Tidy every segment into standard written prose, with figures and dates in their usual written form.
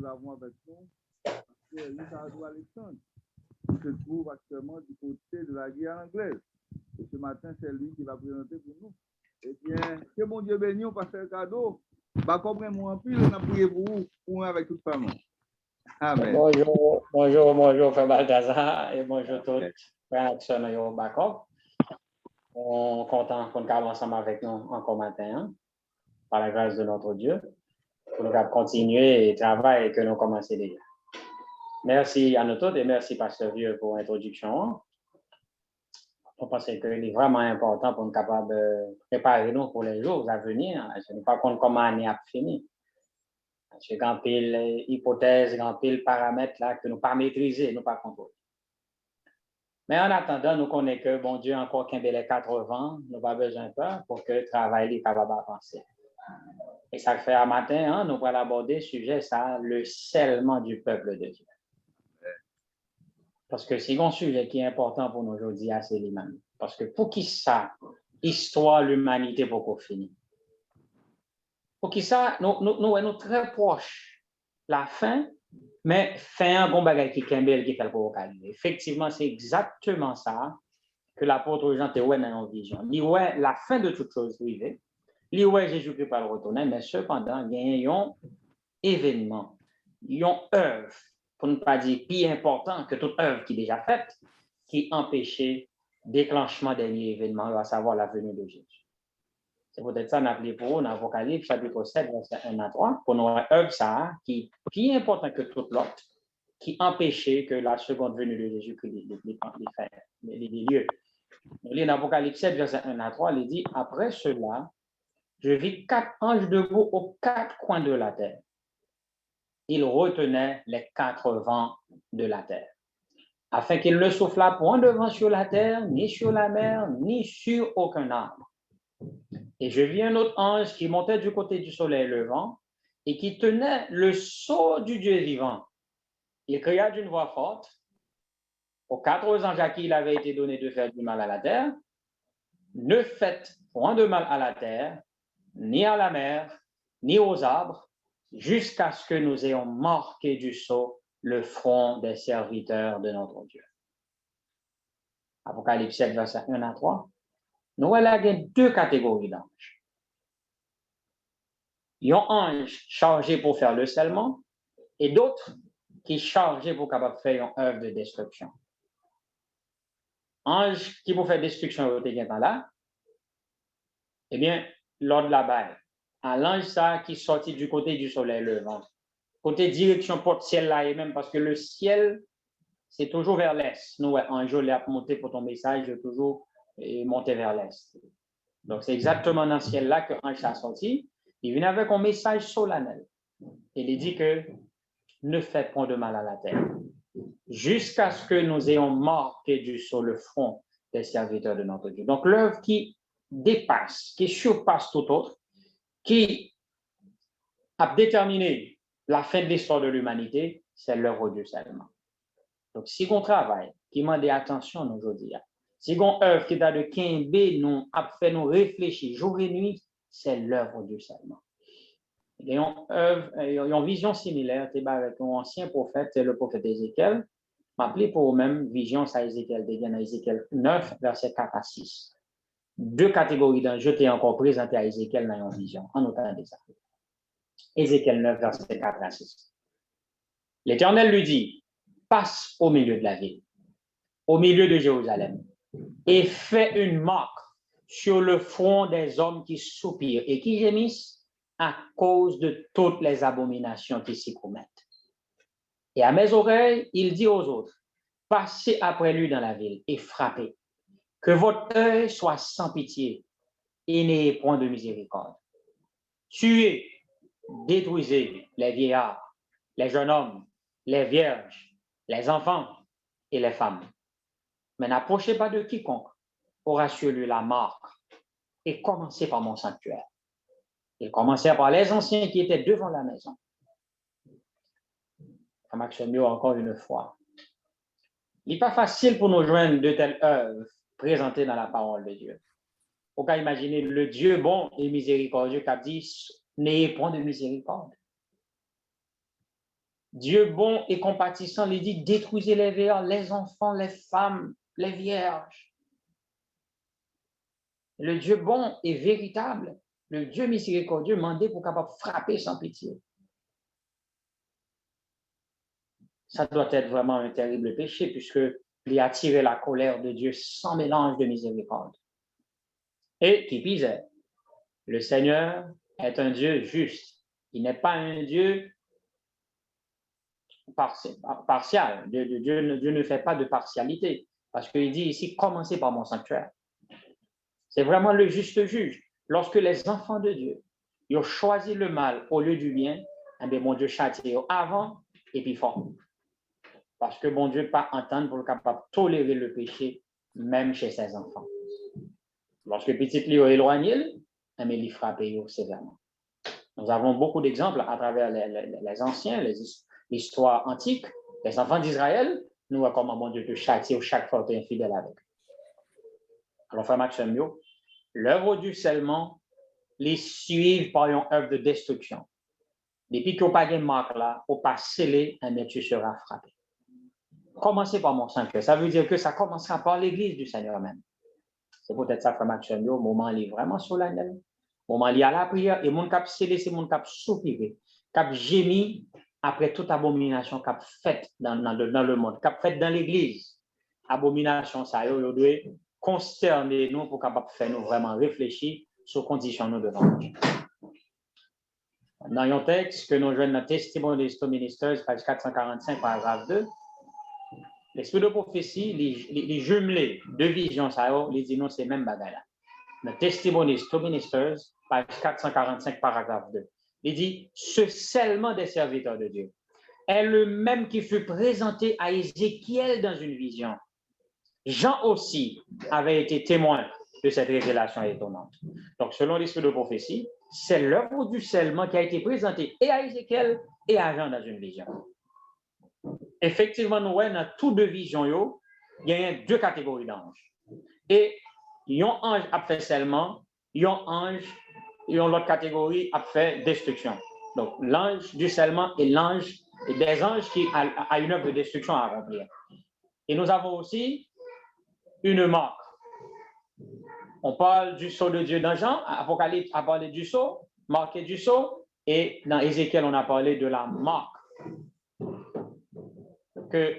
nous avons avec nous, c'est Ricardo Alexandre, qui se trouve actuellement du côté de la Guyane anglaise. Et ce matin, c'est lui qui va présenter pour nous. Eh bien, que mon Dieu bénisse, pasteur Ricardo. Bah, comme moi en pile, on a prié pour vous, pour avec toute famille. Amen. Bonjour, Frère Balthazar, et bonjour tous, Frère Action et Backup. On est content qu'on soit ensemble avec nous encore matin, par la grâce de notre Dieu, pour nous continuer le travail que nous commençons déjà. Merci à nous tous et merci, Pasteur Vieux, pour l'introduction. On pense que c'est vraiment important pour nous capables de préparer nous pour les jours à venir. Je ne sais pas comment l'année a fini. Parce que grand pile hypothèse, grand pile paramètres là que nous pas maîtriser, nous pas contrôler. Mais en attendant, nous connaissons que bon Dieu encore qu'un bel 80, nous pas besoin de peur pour que le travail soit capable d'avancer. Et ça fait un matin, nous allons aborder le sujet, ça, le scellement du peuple de Dieu. Parce que c'est un sujet qui est important pour nous aujourd'hui, c'est l'humanité. Parce que pour qui ça, histoire l'humanité pour qu'on finisse. Pour qui ça, nous sommes très proches la fin, mais fin un bon bagage qui est qui fait pour arriver. Effectivement, c'est exactement ça que l'apôtre Jean te ouais dans une vision. Il ouais la fin de toute chose arrivée. Il ouais Jésus-Christ va le retourner, mais cependant, il y a un événement, il y a une œuvre, pour ne pas dire plus important que toute œuvre qui est déjà faite, qui empêchait déclenchement d'un événement, à savoir la venue de Jésus. C'est peut-être ça qu'on a appelé pour vous dans l'Apocalypse, chapitre 7, verset 1 à 3, pour nous œuvre ça, qui est plus important que toute l'autre, qui empêchait que la seconde venue de Jésus les lieux. Nous lisons dans l'Apocalypse 7, verset 1 à 3, il dit, après cela, je vis 4 anges debout aux 4 coins de la terre. Ils retenaient les 4 vents de la terre, afin qu'il ne soufflât point de vent sur la terre, ni sur la mer, ni sur aucun arbre. Et je vis un autre ange qui montait du côté du soleil levant et qui tenait le sceau du Dieu vivant. Il cria d'une voix forte aux 4 anges à qui il avait été donné de faire du mal à la terre, ne faites point de mal à la terre, ni à la mer, ni aux arbres, jusqu'à ce que nous ayons marqué du sceau le front des serviteurs de notre Dieu. Apocalypse 7, verset 1 à 3. Nous avons 2 catégories d'anges. Il y a un ange chargé pour faire le scellement et d'autres qui sont chargés pour capable faire une œuvre de destruction. Ange qui pour faire destruction au temps là, eh bien, lors de la balle, un ange ça qui sortit du côté du soleil levant, côté direction porte-ciel là, et même parce que le ciel, c'est toujours vers l'est. Nous, un jour, il a monté pour ton message, toujours monter vers l'est. Donc, c'est exactement dans ce ciel-là que l'ange a sorti. Il vient avec un message solennel. Il dit que ne faites point de mal à la terre, jusqu'à ce que nous ayons marqué du sur le front des serviteurs de notre Dieu. Donc, l'œuvre qui dépasse, qui surpasse tout autre, qui a déterminé la fin de l'histoire de l'humanité, c'est l'œuvre du seulement. Donc, si on travaille, qui demande attention aujourd'hui, si on œuvre qui a de Kimbe, nous a fait nous réfléchir jour et nuit, c'est l'œuvre du seulement. Il y a une vision similaire, avec un ancien prophète, c'est le prophète Ézéchiel, m'appelé pour même vision, ça Ézéchiel, dans Ézéchiel 9, verset 4 à 6. 2 catégories d'enjeux étaient encore présentées à Ézéchiel dans une vision, en autant des ça. Ézéchiel 9, verset 4 à 6. L'Éternel lui dit, passe au milieu de la ville, au milieu de Jérusalem, et fais une marque sur le front des hommes qui soupirent et qui gémissent à cause de toutes les abominations qui s'y commettent. Et à mes oreilles, il dit aux autres, passez après lui dans la ville et frappez, que votre œil soit sans pitié et n'ayez point de miséricorde. Tuez, détruisez les vieillards, les jeunes hommes, les vierges, les enfants et les femmes. Mais n'approchez pas de quiconque aura sur lui la marque et commencez par mon sanctuaire. Ils commencèrent par les anciens qui étaient devant la maison. Maximio, encore une fois. Il n'est pas facile pour nous joindre de telles œuvres présentées dans la parole de Dieu. On peut imaginer le Dieu bon et miséricordieux qui a dit, n'ayez point de miséricorde. Dieu bon et compatissant, il dit, détruisez les vieillards, les enfants, les femmes, les vierges. Le Dieu bon et véritable, le Dieu miséricordieux, mandé pour capable frapper sans pitié. Ça doit être vraiment un terrible péché, puisqu'il a attiré la colère de Dieu sans mélange de miséricorde. Et qui pis est, le Seigneur est un Dieu juste. Il n'est pas un Dieu partial. Dieu ne fait pas de partialité. Parce qu'il dit ici, commencez par mon sanctuaire. C'est vraiment le juste juge. Lorsque les enfants de Dieu ils ont choisi le mal au lieu du bien, eh bien, mon Dieu châtie avant et puis fort. Parce que mon Dieu pas entendre pour le capable de tolérer le péché, même chez ses enfants. Lorsque petit Léo est éloigné, il frappe sévèrement. Nous avons beaucoup d'exemples à travers les anciens, l'histoire antique, les enfants d'Israël, nous voyons comment mon Dieu te châtie chaque fois que tu es infidèle avec. Alors, frère Maxime, l'œuvre du scellement les suivent par une œuvre de destruction. Depuis qu'il n'y a pas de marque là, au pas scellé, tu seras frappé. Commencez par mon sanctuaire. Ça veut dire que ça commencera par l'église du Seigneur même. C'est peut-être ça, frère Maxime, au moment où il est vraiment solennel. Au moment où il y a la prière, et mon cap scellé, c'est mon cap soupiré, cap gémi après toute abomination cap faite dans le monde, cap faite dans l'église. Abomination, ça doit consterner nous pour capable faire nous vraiment réfléchir sur conditions nous devant Dieu. Dans un texte que nous jouons dans Testimonies to Ministers, page 445, paragraphe 2, l'esprit de prophétie, les jumelés de vision, ça les dit non, c'est même bagaille là. Dans Testimonies to Ministers, page 445, paragraphe 2, il dit ce scellement des serviteurs de Dieu est le même qui fut présenté à Ézéchiel dans une vision. Jean aussi avait été témoin de cette révélation étonnante. Donc, selon l'esprit de prophétie, c'est l'œuvre du scellement qui a été présentée et à Ézéchiel et à Jean dans une vision. Effectivement, nous voyons dans toutes deux visions, il y a deux catégories d'anges. Et un ange a fait scellement, un ange, et l'autre catégorie a fait destruction. Donc, l'ange du scellement et l'ange et des anges qui a une œuvre de destruction à accomplir. Et nous avons aussi une marque. On parle du sceau de Dieu dans Jean, Apocalypse a parlé du sceau, marqué du sceau, et dans Ézéchiel, on a parlé de la marque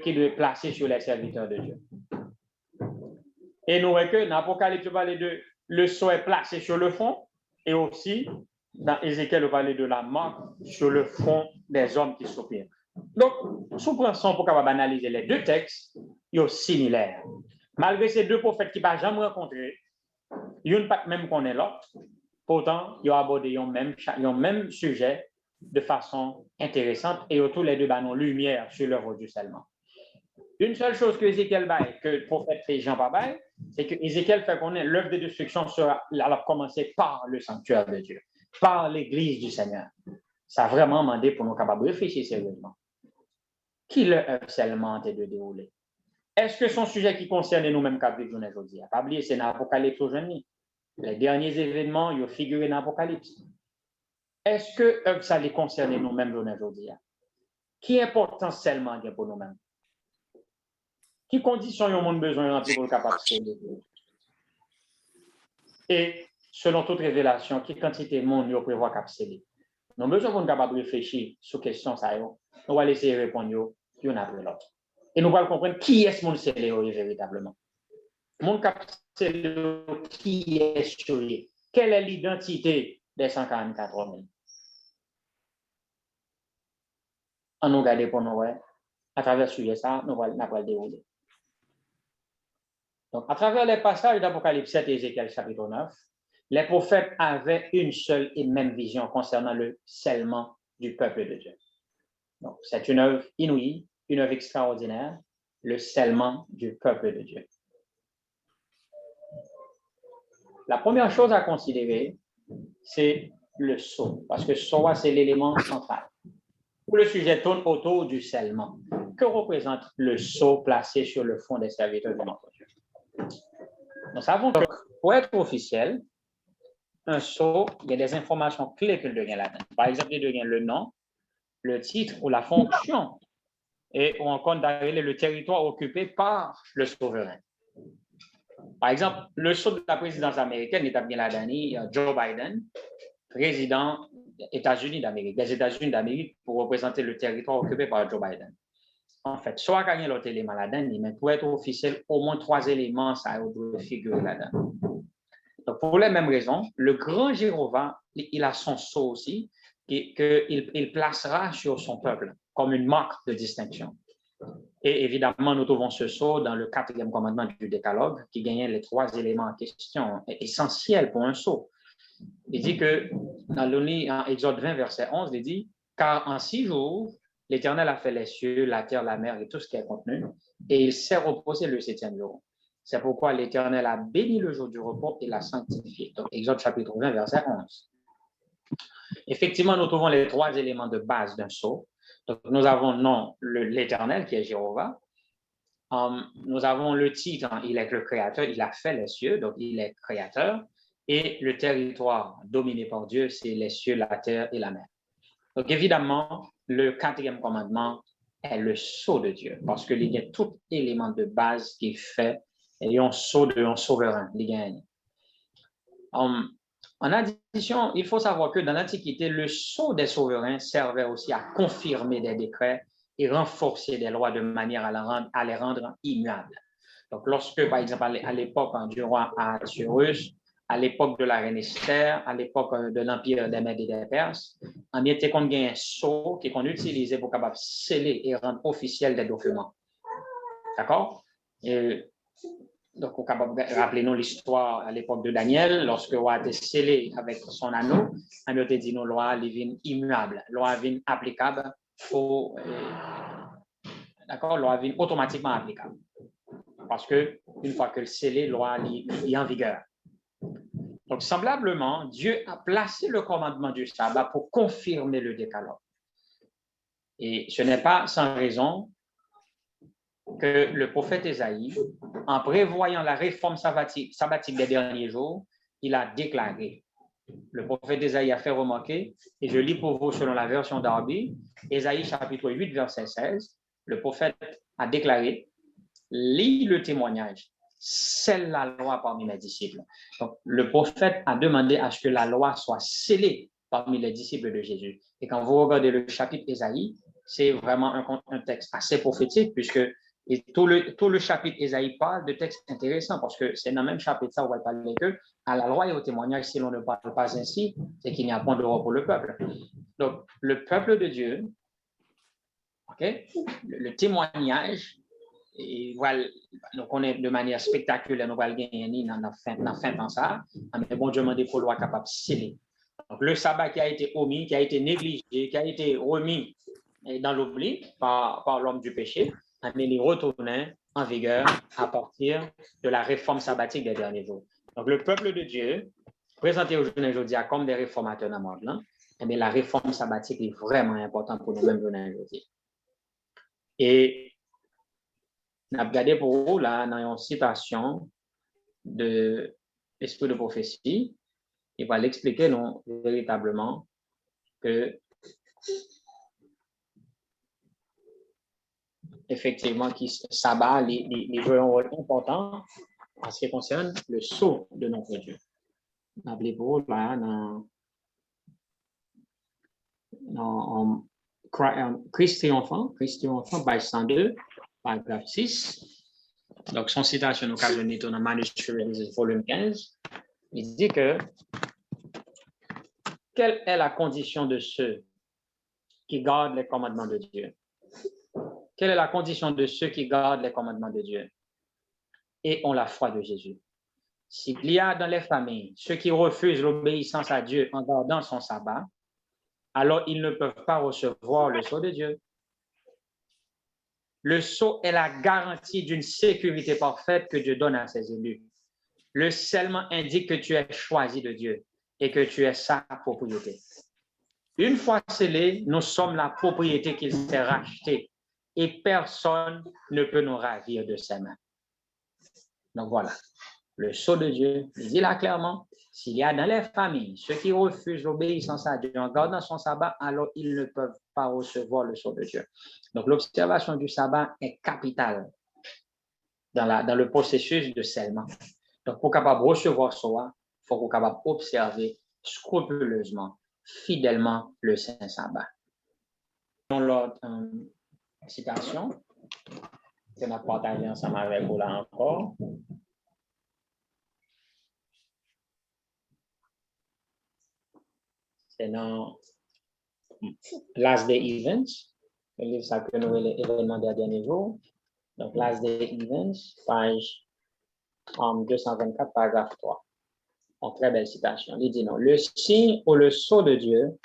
qui doit être placée sur les serviteurs de Dieu. Et nous voyons que dans Apocalypse, on parle de le sceau est placé sur le front, et aussi dans Ézéchiel, on parle de la marque sur le front des hommes qui soupirent. Donc, sous prenons pour capable analyser les deux textes, ils sont similaires. Malgré ces deux prophètes qui ne sont jamais rencontrés, ils n'ont pas même qu'on est l'autre. Pourtant, ils ont abordé un même sujet de façon intéressante et tous les deux ont lumière sur l'œuvre du scellement. Une seule chose que Ézéchiel baille, que le prophète fait Jean pas baille, c'est que Ézéchiel fait qu'on ait l'œuvre de destruction sera commencer par le sanctuaire de Dieu, par l'église du Seigneur. Ça a vraiment demandé pour nous capables de réfléchir sérieusement. Qui l'œuvre scellement est de dérouler? Est-ce que son sujet qui concerne nous-mêmes qu'à vivre aujourd'hui? Pas oublier, c'est dans l'Apocalypse aujourd'hui. Les derniers événements, ils ont figuré dans l'Apocalypse. Est-ce que ça les concerne nous-mêmes aujourd'hui? Qui importance seulement pour nous-mêmes? Qui conditions ont monde besoin de remplir pour le capable de et selon toute révélation, qui quantité de monde nous prévoit capsuler? Nous avons besoin de capable réfléchir sur question ça. Nous allons essayer de répondre l'un après l'autre. Et nous allons comprendre qui est ce monde scellé véritablement. Mon capsuler qui est scellé? Quelle est l'identité des 144 hommes? On nous regarde pour nous, à travers ce sujet, ça, nous allons le dérouler. Donc, à travers les passages d'Apocalypse 7 et Ézéchiel chapitre 9, les prophètes avaient une seule et même vision concernant le scellement du peuple de Dieu. Donc, c'est une œuvre inouïe, une œuvre extraordinaire, le scellement du peuple de Dieu. La première chose à considérer, c'est le sceau, parce que sceau, c'est l'élément central. Où le sujet tourne autour du scellement. Que représente le sceau placé sur le front des serviteurs de notre Dieu? Nous savons que pour être officiel, un sceau, il y a des informations clés qu'il devient là-dedans. Par exemple, il devient le nom, le titre ou la fonction, et on compte d'arrêter le territoire occupé par le souverain. Par exemple, le sceau de la présidence américaine établit la dernière, Joe Biden, président des États-Unis d'Amérique, pour représenter le territoire occupé par Joe Biden. En fait, soit gagner l'autre élément là-dedans, mais pour être officiel, au moins 3 éléments, ça doit figurer là-dedans. Donc, pour les mêmes raisons, le grand Jéhovah, il a son sceau aussi, qu'il placera sur son peuple comme une marque de distinction. Et évidemment, nous trouvons ce sceau dans le 4e commandement du Décalogue, qui gagnait les 3 éléments en question, essentiels pour un sceau. Il dit que, dans Exode 20, verset 11, il dit, « Car en 6 jours, l'Éternel a fait les cieux, la terre, la mer et tout ce qui est contenu, et il s'est reposé le 7e jour. C'est pourquoi l'Éternel a béni le jour du repos et l'a sanctifié. » Donc, Exode chapitre 20, verset 11. Effectivement, nous trouvons les 3 éléments de base d'un sceau. Donc, nous avons l'Éternel qui est Jéhovah. Nous avons le titre, il est le créateur, il a fait les cieux, donc il est créateur. Et le territoire dominé par Dieu, c'est les cieux, la terre et la mer. Donc, évidemment, le 4e commandement est le sceau de Dieu, parce qu'il y a tout élément de base qui fait et un sceau d'un souverain. En addition, il faut savoir que dans l'Antiquité, le sceau des souverains servait aussi à confirmer des décrets et renforcer des lois de manière à les rendre immuables. Donc, lorsque, par exemple, à l'époque du roi Ahasuerus, à l'époque de la reine Esther, à l'époque de l'Empire des Mèdes et des Perses, on était qu'on gagne un sceau qu'on utilisait pour capable sceller et rendre officiel des documents. D'accord? Donc, on capable rappeler-nous l'histoire à l'époque de Daniel, lorsque le roi était scellé avec son anneau, on a dit nos lois divines immuables, loi divine applicable, d'accord, loi divine automatiquement applicable. Parce que une fois que le scellé, loi est en vigueur. Donc, semblablement, Dieu a placé le commandement du sabbat pour confirmer le décalogue. Et ce n'est pas sans raison que le prophète Ésaïe, en prévoyant la réforme sabbatique des derniers jours, il a déclaré. Le prophète Ésaïe a fait remarquer, et je lis pour vous selon la version Darby, Ésaïe chapitre 8, verset 16, le prophète a déclaré, lis le témoignage, scelle la loi parmi mes disciples. Donc, le prophète a demandé à ce que la loi soit scellée parmi les disciples de Jésus. Et quand vous regardez le chapitre Ésaïe, c'est vraiment un texte assez prophétique, puisque tout le chapitre Ésaïe parle de textes intéressants, parce que c'est dans le même chapitre, ça, on va parler que à la loi et au témoignage, si l'on ne parle pas ainsi, c'est qu'il n'y a point de droit pour le peuple. Donc, le peuple de Dieu, okay, le témoignage, et voilà, nous connaissons de manière spectaculaire, nous allons gagner dans la fin de ça, mais bon Dieu m'a dit pour loi capable de sceller. Donc, le sabbat qui a été omis, qui a été négligé, qui a été remis dans l'oubli par l'homme du péché, mais il retournait en vigueur à partir de la réforme sabbatique des derniers jours. Donc, le peuple de Dieu, présenté aujourd'hui comme des réformateurs dans le monde, là, mais la réforme sabbatique est vraiment importante pour nous-mêmes aujourd'hui. Et on a regardé pour vous là dans une citation de l'esprit de prophétie, il va l'expliquer non véritablement que effectivement qui sabbat les jouent un rôle important en ce qui concerne le sceau de notre Dieu. Rappelez-vous là dans Christ triomphant, page 102, paragraphe 6. Donc, son citation occasionnée dans le manuscrit volume 15, il dit que quelle est la condition de ceux qui gardent les commandements de Dieu? Quelle est la condition de ceux qui gardent les commandements de Dieu et ont la foi de Jésus? S'il y a dans les familles ceux qui refusent l'obéissance à Dieu en gardant son sabbat, alors ils ne peuvent pas recevoir le sceau de Dieu. Le sceau est la garantie d'une sécurité parfaite que Dieu donne à ses élus. Le scellement indique que tu es choisi de Dieu et que tu es sa propriété. Une fois scellé, nous sommes la propriété qu'il s'est rachetée et personne ne peut nous ravir de ses mains. Donc voilà, le sceau de Dieu, il dit là clairement, s'il y a dans les familles ceux qui refusent l'obéissance à Dieu en gardant son sabbat, alors ils ne peuvent pas recevoir le sceau de Dieu. Donc, l'observation du sabbat est capitale dans le processus de scellement. Donc, pour capable recevoir soi, il faut qu'on capable observer scrupuleusement, fidèlement le Saint Sabbat. Dans l'autre citation que nous avons partagée ensemble avec vous là encore. C'est dans Last Day Events, le livre ça que nous avons les événements des derniers jours. Donc, Last Day Events, page 224, paragraphe 3. En très belle citation. Il dit non. Le signe ou le sceau de Dieu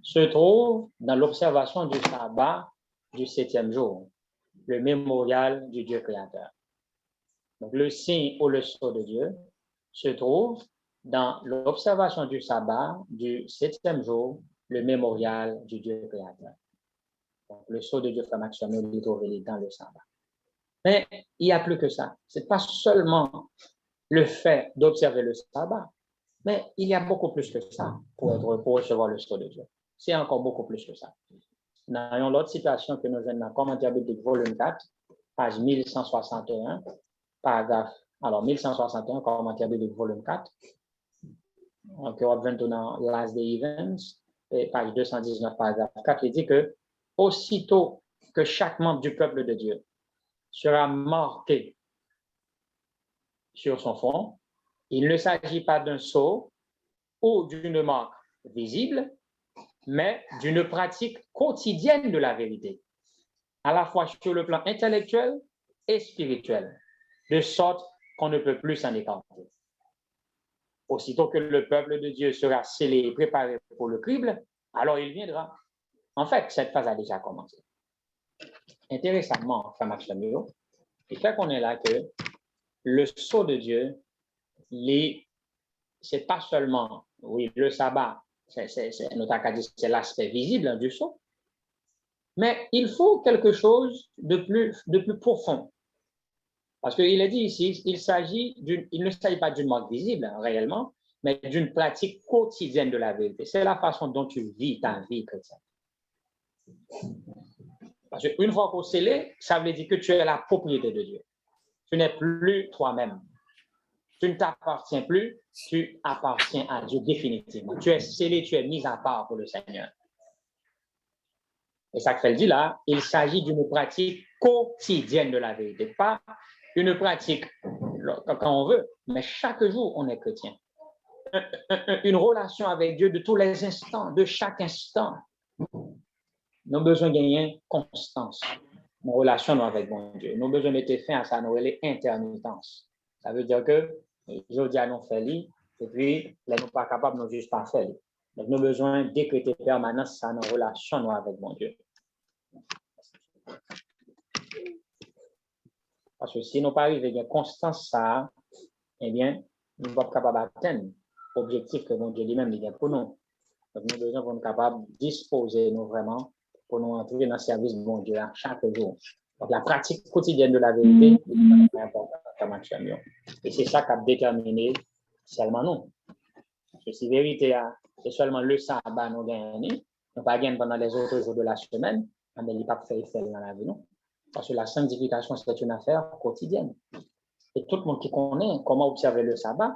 se trouve dans l'observation du sabbat du 7e jour, le mémorial du Dieu créateur. Donc, le signe ou le sceau de Dieu se trouve dans l'observation du sabbat du 7e jour, le mémorial du Dieu créateur. Donc, le sceau de Dieu, frère Maxime, il est trouvé dans le sabbat. Mais il y a plus que ça. Ce n'est pas seulement le fait d'observer le sabbat, mais il y a beaucoup plus que ça pour recevoir le sceau de Dieu. C'est encore beaucoup plus que ça. Nous avons l'autre citation que nous avons dans le commentaire biblique, volume 4, page 1161, paragraphe, alors 1161, commentaire biblique, volume 4. Donc, on va dans Last Day Events, page 219, paragraphe 4, il dit que aussitôt que chaque membre du peuple de Dieu sera marqué sur son front, il ne s'agit pas d'un sceau ou d'une marque visible, mais d'une pratique quotidienne de la vérité, à la fois sur le plan intellectuel et spirituel, de sorte qu'on ne peut plus s'en écarter. Aussitôt que le peuple de Dieu sera scellé et préparé pour le crible, alors il viendra. En fait, cette phase a déjà commencé. Intéressamment, frère Maxime, il fait qu'on est là que le sceau de Dieu, c'est pas seulement, oui, le sabbat, c'est l'aspect visible du sceau, mais il faut quelque chose de plus profond. Parce qu'il est dit ici, il ne s'agit pas d'une marque visible, réellement, mais d'une pratique quotidienne de la vérité. C'est la façon dont tu vis ta vie chrétienne. Parce qu'une fois qu'on scellé, ça veut dire que tu es la propriété de Dieu. Tu n'es plus toi-même. Tu ne t'appartiens plus, tu appartiens à Dieu définitivement. Tu es scellé, tu es mis à part pour le Seigneur. Et ça que fait dit là, il s'agit d'une pratique quotidienne de la vérité, pas une pratique quand on veut, mais chaque jour on est chrétien. Une relation avec Dieu de tous les instants, de chaque instant. Nous avons besoin de gagner constance. Nos relations avec bon Dieu. Nous avons besoin de mettre fin à ça, nous avons intermittence. Ça veut dire que je dis à nous faire et puis là, nous ne sommes pas capables de juste pas faire. Donc, nous avons besoin de décréter permanence ça, nos relations avec mon Dieu. Parce que si nous pas arrivons à une constance, ça, eh bien, nous ne sommes pas capables d'atteindre l'objectif que mon Dieu lui-même dit pour nous. Donc, nous avons besoin d'être capables de disposer nous vraiment pour nous entrer dans le service de mon Dieu chaque jour. Donc, la pratique quotidienne de la vérité est importante comme action. Et c'est ça qui a déterminé seulement nous. Parce que si la vérité, c'est seulement le sabbat nous gagnons, nous pas gagner pendant les autres jours de la semaine, mais il n'y a pas de faire effet dans la vie. Non? Parce que la sanctification, c'est une affaire quotidienne. Et tout le monde qui connaît comment observer le sabbat,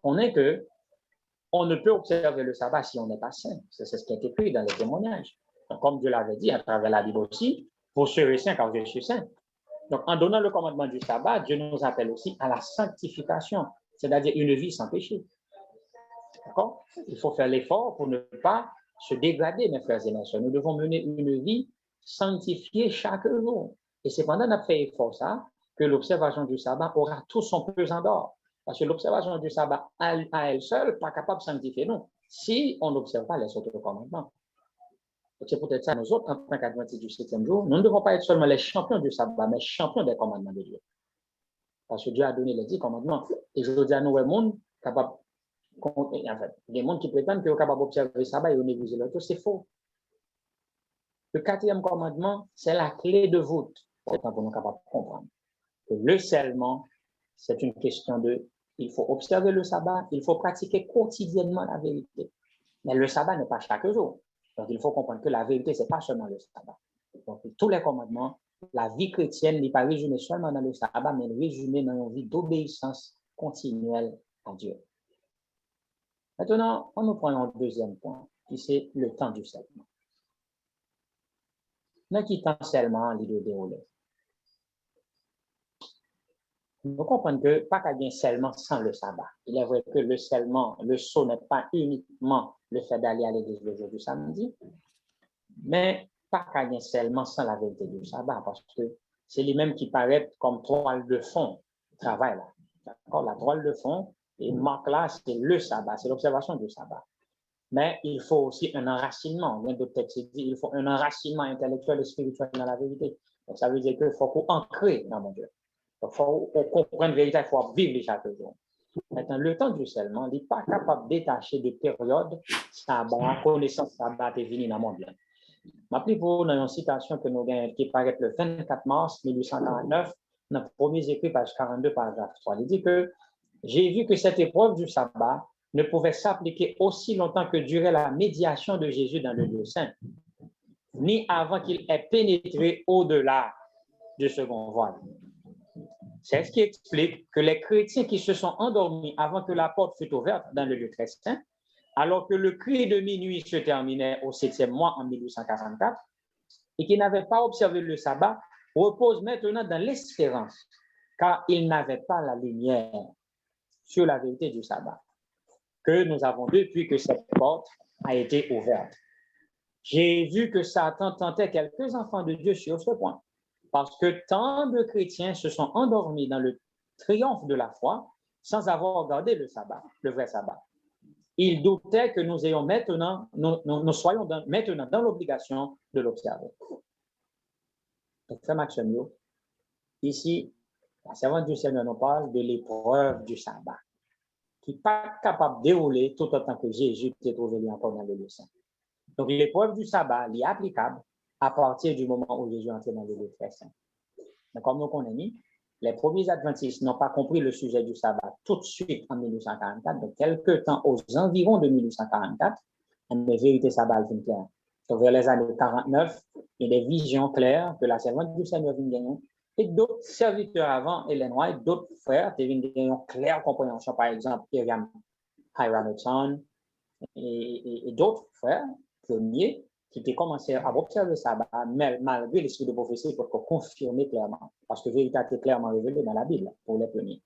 connaît que on ne peut observer le sabbat si on n'est pas saint. C'est ce qui est écrit dans les témoignages. Donc, comme Dieu l'avait dit à travers la Bible aussi, vous serez saint car je suis saint. Donc, en donnant le commandement du sabbat, Dieu nous appelle aussi à la sanctification, c'est-à-dire une vie sans péché. D'accord? Il faut faire l'effort pour ne pas se dégrader, mes frères et mes sœurs. Nous devons mener une vie sanctifiée chaque jour. Et c'est pendant notre fait effort ça que l'observation du sabbat aura tout son pesant d'or. Parce que l'observation du sabbat à elle seule, pas capable de sanctifier nous, si on n'observe pas les autres commandements. C'est peut-être ça, nous autres, en tant qu'adventistes du 7e jour, nous ne devons pas être seulement les champions du sabbat, mais champions des commandements de Dieu. Parce que Dieu a donné les 10 commandements. Et je dis à nous, le monde capable, en fait, des mondes qui prétendent qu'ils sont capables d'observer le sabbat et de négliger l'autre, c'est faux. Le 4e commandement, c'est la clé de voûte. C'est pour nous capables de comprendre que le scellement, c'est une question de, il faut observer le sabbat, il faut pratiquer quotidiennement la vérité. Mais le sabbat n'est pas chaque jour. Donc, il faut comprendre que la vérité, ce n'est pas seulement le sabbat. Donc, tous les commandements, la vie chrétienne n'est pas résumée seulement dans le sabbat, mais résumée dans une vie d'obéissance continuelle à Dieu. Maintenant, on nous prend un deuxième point, qui c'est le temps du scellement. Dans qui temps seulement l'idée déroulée? Nous comprenons que pas qu'à bien seulement sans le sabbat. Il est vrai que le seulement, le sceau n'est pas uniquement le fait d'aller à l'église le jour du samedi, mais pas qu'à bien seulement sans la vérité du sabbat, parce que c'est lui-même qui paraît comme toile de fond du travail là. D'accord? La toile de fond, et marque là, c'est le sabbat, c'est l'observation du sabbat. Mais il faut aussi un enracinement. Bien d'autres textes disent il faut un enracinement intellectuel et spirituel dans la vérité. Donc ça veut dire qu'il faut qu'on ancre dans mon Dieu. Il faut qu'on comprenne la vérité, il faut vivre chaque jour. Maintenant, le temps du scellement, il n'est pas capable de détacher de période sabbat, connaissance sabbat est venu dans mon bien. M'appelez-vous dans une citation que nous avons qui paraît le 24 mars 1849, dans le premier écrit, page 42, paragraphe 3. Il dit que j'ai vu que cette épreuve du sabbat ne pouvait s'appliquer aussi longtemps que durait la médiation de Jésus dans le lieu saint, ni avant qu'il ait pénétré au-delà du second voile. C'est ce qui explique que les chrétiens qui se sont endormis avant que la porte fût ouverte dans le lieu très saint, alors que le cri de minuit se terminait au 7e mois en 1844, et qui n'avaient pas observé le sabbat, reposent maintenant dans l'espérance, car ils n'avaient pas la lumière sur la vérité du sabbat, que nous avons depuis que cette porte a été ouverte. J'ai vu que Satan tentait quelques enfants de Dieu sur ce point, parce que tant de chrétiens se sont endormis dans le triomphe de la foi sans avoir gardé le sabbat, le vrai sabbat. Ils doutaient que nous ayons maintenant, nous soyons maintenant dans l'obligation de l'observer. Donc, frère Maxime, ici, la servante du Seigneur nous parle de l'épreuve du sabbat, qui n'est pas capable de dérouler tout autant que Jésus s'est trouvé encore dans le lieu saint. Donc, l'épreuve du sabbat est applicable à partir du moment où Jésus est entré dans le lieu très saint. Mais comme nous connaissons, les premiers adventistes n'ont pas compris le sujet du sabbat tout de suite en 1844, donc quelques temps aux environs de 1844, mais vérité sabbat est claire. Donc, vers les années 49, il y a des visions claires que la servante du Seigneur vient gagner, et d'autres serviteurs avant, Ellen White, d'autres frères, qui viennent gagner une claire compréhension, par exemple, Hiram Hudson, et d'autres frères premiers qui ont commencé à observer le sabbat, malgré l'esprit de prophétie, pour confirmer clairement, parce que la vérité est clairement révélée dans la Bible pour les premiers.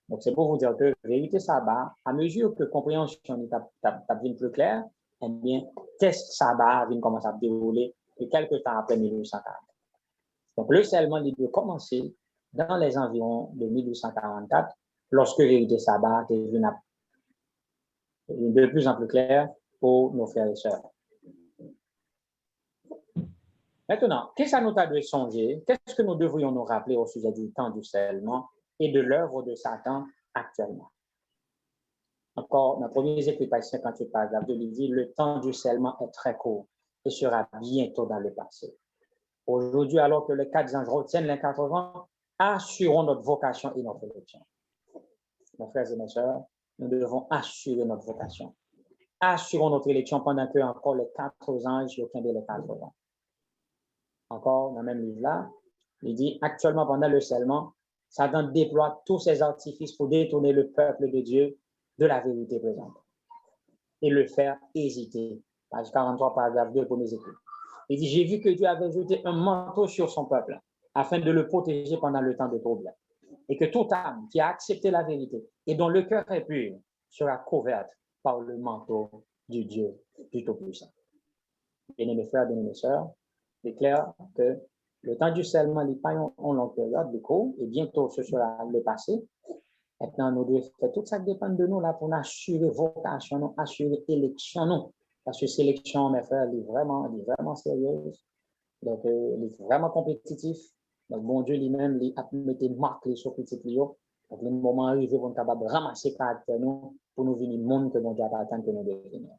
Donc, c'est pour vous dire que vérité sabbat, à mesure que la compréhension devient plus claire, eh bien, test sabbat vient commencer à dérouler et quelques temps après 1840. Donc, le scellement il doit commencer dans les environs de 1844, lorsque vérité sabbat devient de plus en plus clair pour nos frères et sœurs. Maintenant, qu'est-ce que nous devons songer? Qu'est-ce que nous devrions nous rappeler au sujet du temps du scellement et de l'œuvre de Satan actuellement? Encore, dans le premier écrit, page 58, paragraphe 2, il dit « Le temps du scellement est très court et sera bientôt dans le passé. Aujourd'hui, alors que les 4 anges retiennent les 80, assurons notre vocation et notre élection. » Mes frères et mes sœurs, nous devons assurer notre vocation. Assurons notre élection pendant que encore les 4 anges obtiennent les 80. Encore dans le même livre-là, il dit « Actuellement, pendant le scellement, Satan déploie tous ses artifices pour détourner le peuple de Dieu de la vérité présente et le faire hésiter. » Page 43, paragraphe 2, premier écrit. Il dit « J'ai vu que Dieu avait jeté un manteau sur son peuple afin de le protéger pendant le temps de trouble. Et que toute âme qui a accepté la vérité et dont le cœur est pur sera couverte par le manteau du Dieu du Tout-Puissant. » Bien-aimés frères, bien-aimés sœurs, c'est clair que le temps du scellement n'est pas en longue période, du coup, et bientôt ce sera le passé. Maintenant, nous devons faire tout ça dépend de nous là pour assurer vocation, nous, assurer élection, nous. Parce que sélection, mes frères, elle est vraiment sérieuse. Donc, elle est vraiment compétitif. Donc, bon Dieu lui-même, il a mis des marques sur petit client. Donc, le moment arrivé, on est capable de ramasser caractère nous pour nous venir le monde que nous devons attendre que nous devons venir.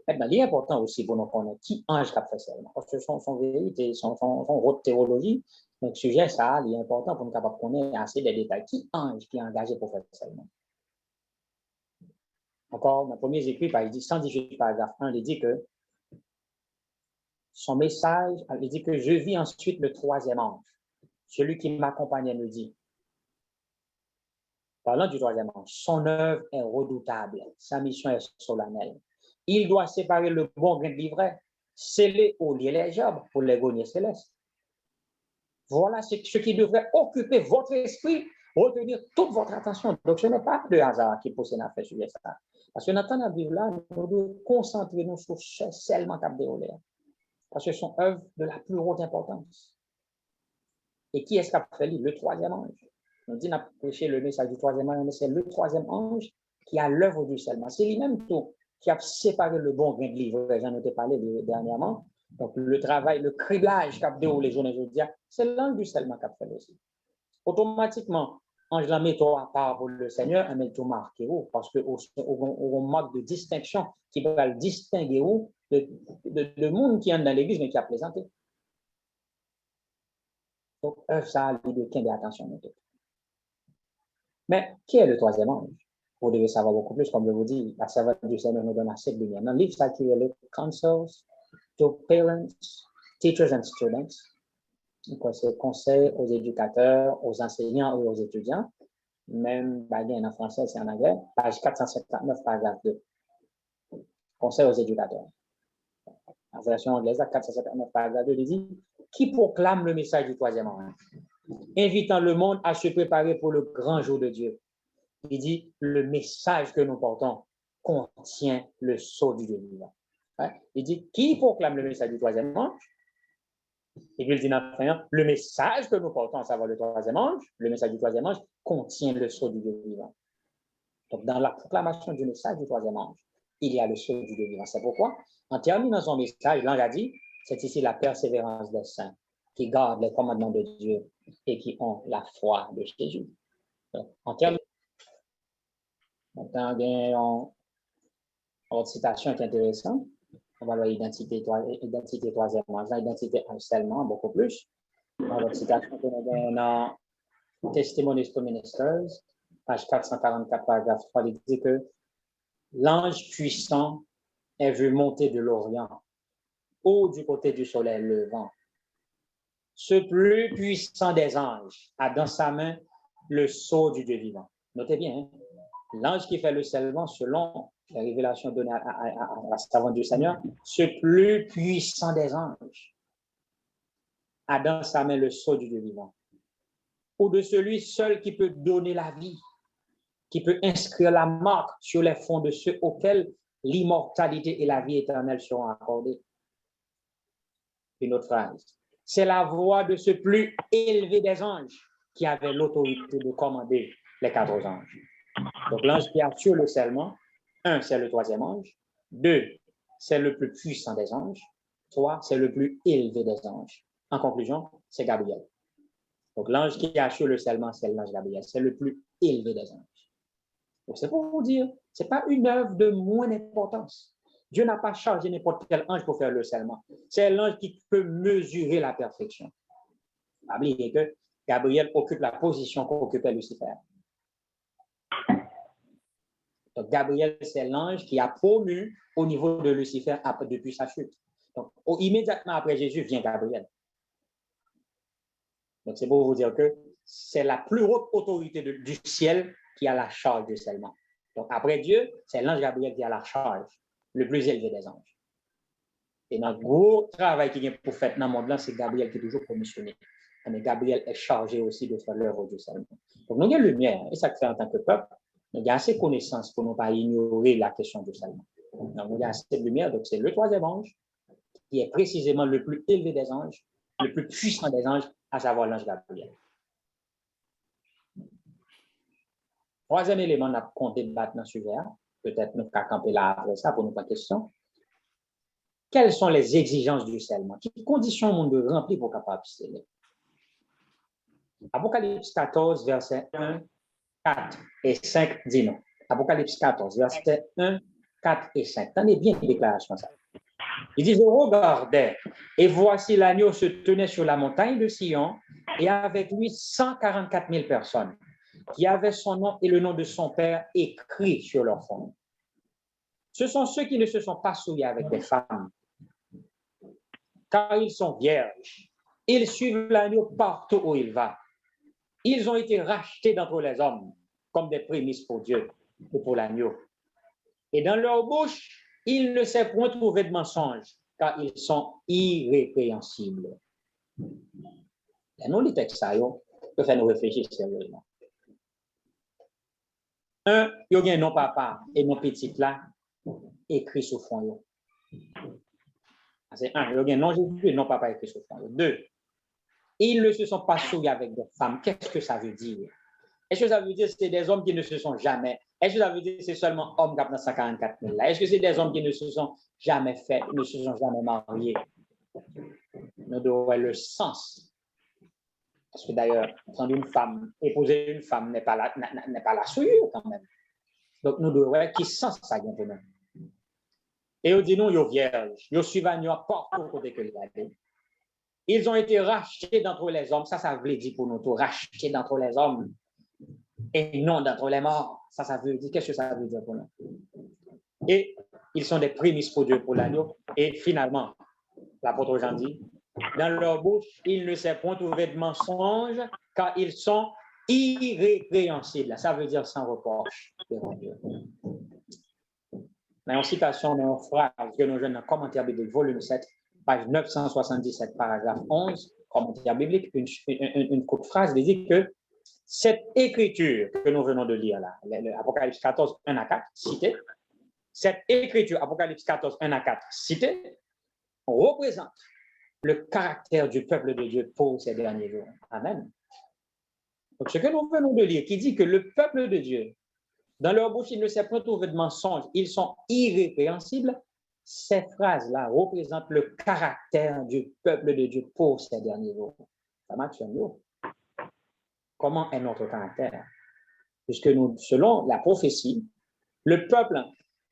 Maintenant, il est important aussi pour nous connaître qui ange a fait seulement. Parce que son vérité, son haute théologie, donc sujet, ça, il est important pour nous capables de connaître assez des détails. Qui ange qui est engagé pour faire seulement? Encore, dans le premier écrit, il dit 118 paragraphe 1, il dit que son message, il dit que je vis ensuite le troisième ange. Celui qui m'accompagnait me dit, parlant du troisième ange, son œuvre est redoutable, sa mission est solennelle. Il doit séparer le bon grain de l'ivraie, sceller au lieu les gerbes pour les greniers célestes. Voilà ce qui devrait occuper votre esprit, retenir toute votre attention. Donc, ce n'est pas le hasard qui pousse à faire sur ça. Parce que dans le temps de vivre là, nous devons concentrer nous sur seulement Cap déroulé. Parce que ce sont œuvres de la plus haute importance. Et qui est-ce qui a fait le troisième ange? On dit, on a prêché le message du troisième ange, mais c'est le troisième ange qui a l'œuvre du scellement. C'est lui-même qui a séparé le bon grain de l'ivraie. J'en ai parlé dernièrement. Donc, le travail, le criblage qu'a déroulé les journées, je veux dire, c'est l'ange du scellement qui a fait aussi. Automatiquement, ange la met à part pour le Seigneur, elle met tout marqué parce qu'on marque de distinction qui va le distinguer de monde qui est dans l'église, mais qui a plaisanté. Donc, ça a lieu de qu'il y ait attention. Mais qui est le troisième ange? Vous devez savoir beaucoup plus, comme je vous dis, la servante du Seigneur nous donne assez de lumière. Dans le livre, ça qui est le Counsels to Parents, Teachers and Students. C'est conseil aux éducateurs, aux enseignants et aux étudiants. Même en français, c'est en anglais. Page 459, paragraphe 2. Conseil aux éducateurs. En version anglaise, 459, paragraphe 2, il dit qui proclame le message du troisième ange, invitant le monde à se préparer pour le grand jour de Dieu. Il dit le message que nous portons contient le sceau du Dieu vivant. Il dit qui proclame le message du troisième ange? Et puis il dit le message que nous portons, à savoir le troisième ange, le message du troisième ange, contient le sceau du Dieu vivant. Donc, dans la proclamation du message du troisième ange, il y a le sceau du Dieu vivant. C'est pourquoi, en terminant son message, l'ange a dit, c'est ici la persévérance des saints qui gardent les commandements de Dieu et qui ont la foi de Jésus. Donc, en terminant, maintenant, il y a une autre citation qui est intéressante. On va voir l'identité troisième ange, l'identité seulement, beaucoup plus. Dans votre citation que nous avons dans Testimonies to Ministers, page 444, paragraphe 3, il dit que l'ange puissant est vu monter de l'Orient, haut du côté du soleil levant. Ce plus puissant des anges a dans sa main le sceau du Dieu vivant. Notez bien, hein? L'ange qui fait le scellement, selon les révélations données à la servante du Seigneur, ce plus puissant des anges a dans sa main le sceau du Dieu vivant. Ou de celui seul qui peut donner la vie, qui peut inscrire la marque sur les fronts de ceux auxquels l'immortalité et la vie éternelle seront accordées. Une autre phrase. C'est la voix de ce plus élevé des anges qui avait l'autorité de commander les 4 anges. Donc l'ange qui assure le scellement, 1, c'est le troisième ange. 2, c'est le plus puissant des anges. 3, c'est le plus élevé des anges. En conclusion, c'est Gabriel. Donc l'ange qui assure le scellement, c'est l'ange Gabriel. C'est le plus élevé des anges. Donc c'est pour vous dire, ce n'est pas une œuvre de moins d'importance. Dieu n'a pas chargé n'importe quel ange pour faire le scellement. C'est l'ange qui peut mesurer la perfection. N'oubliez que Gabriel occupe la position qu'occupait Lucifer. Donc, Gabriel, c'est l'ange qui a promu au niveau de Lucifer depuis sa chute. Donc, immédiatement après Jésus vient Gabriel. Donc, c'est pour vous dire que c'est la plus haute autorité du ciel qui a la charge du scellement. Donc, après Dieu, c'est l'ange Gabriel qui a la charge, le plus élevé des anges. Et notre gros travail qui vient pour faire dans le monde-là, c'est Gabriel qui est toujours commissionné. Mais Gabriel est chargé aussi de faire l'œuvre du scellement. Donc, nous avons une lumière, et ça fait en tant que peuple. Il y a assez de connaissances pour ne pas ignorer la question du scellement. Donc, il y a assez de lumière, donc c'est le troisième ange qui est précisément le plus élevé des anges, le plus puissant des anges, à savoir l'ange Gabriel. Troisième élément, on a compté débattre dans ce sujet. Peut-être nous allons camper là après ça pour nous pas question. Quelles sont les exigences du scellement? Quelles conditions on doit remplir pour capable de sceller? Apocalypse 14, verset 1, 4 et 5 dit non. Apocalypse 14, verset 1, 4 et 5. Tenez bien les déclarations. Ça. Il dit, je regardais, et voici l'agneau se tenait sur la montagne de Sion, et avec lui 144 000 personnes, qui avaient son nom et le nom de son Père écrit sur leur front. Ce sont ceux qui ne se sont pas souillés avec les femmes, car ils sont vierges. Ils suivent l'agneau partout où il va. Ils ont été rachetés d'entre les hommes comme des prémices pour Dieu et pour l'agneau. Et dans leur bouche, il ne s'est point trouvé de mensonge, car ils sont irrépréhensibles. Et nous, les textes, ça, peut faire nous réfléchir sérieusement. Un, il y a un nom papa et mon petit là, écrit sur fond. C'est un, il y a un nom Jésus et non papa écrit sur fond. Deux, ils ne se sont pas souillés avec des femmes. Qu'est-ce que ça veut dire? Est-ce que ça veut dire que c'est des hommes qui ne se sont jamais... Est-ce que ça veut dire que c'est seulement hommes qui ont 144 000 là? Est-ce que c'est des hommes qui ne se sont jamais fait, ne se sont jamais mariés? Nous devons le sens. Parce que d'ailleurs, prendre une femme, épouser une femme n'est pas la souillure quand même. Donc nous devons qui sens ça maintenant. Et on dit non, ils vierges, ils suivent à partout côté que les gars. Ils ont été rachetés d'entre les hommes. Ça veut dire pour nous tout, rachetés d'entre les hommes. Et non d'entre les morts. Ça veut dire, qu'est-ce que ça veut dire pour nous? Et ils sont des prémices pour Dieu, pour l'agneau. Et finalement, l'apôtre Jean dit, dans leur bouche, il ne s'est point trouvé de mensonge, car ils sont irrépréhensibles. Ça veut dire sans reproche devant Dieu. Dans une citation, dans une phrase que nous jeunes dans le commentaire biblique, volume 7, page 977, paragraphe 11, commentaire biblique, une courte phrase, il dit que cette écriture que nous venons de lire là, l'Apocalypse 14, 1 à 4, cité, cette écriture, Apocalypse 14, 1 à 4, cité, représente le caractère du peuple de Dieu pour ces derniers jours. Amen. Donc, ce que nous venons de lire, qui dit que le peuple de Dieu, dans leur bouche, il ne s'est pas trouvé de mensonges, ils sont irrépréhensibles. Ces phrases-là représentent le caractère du peuple de Dieu pour ces derniers jours. Ça marche sur nous. Comment est notre caractère? Puisque nous, selon la prophétie, le peuple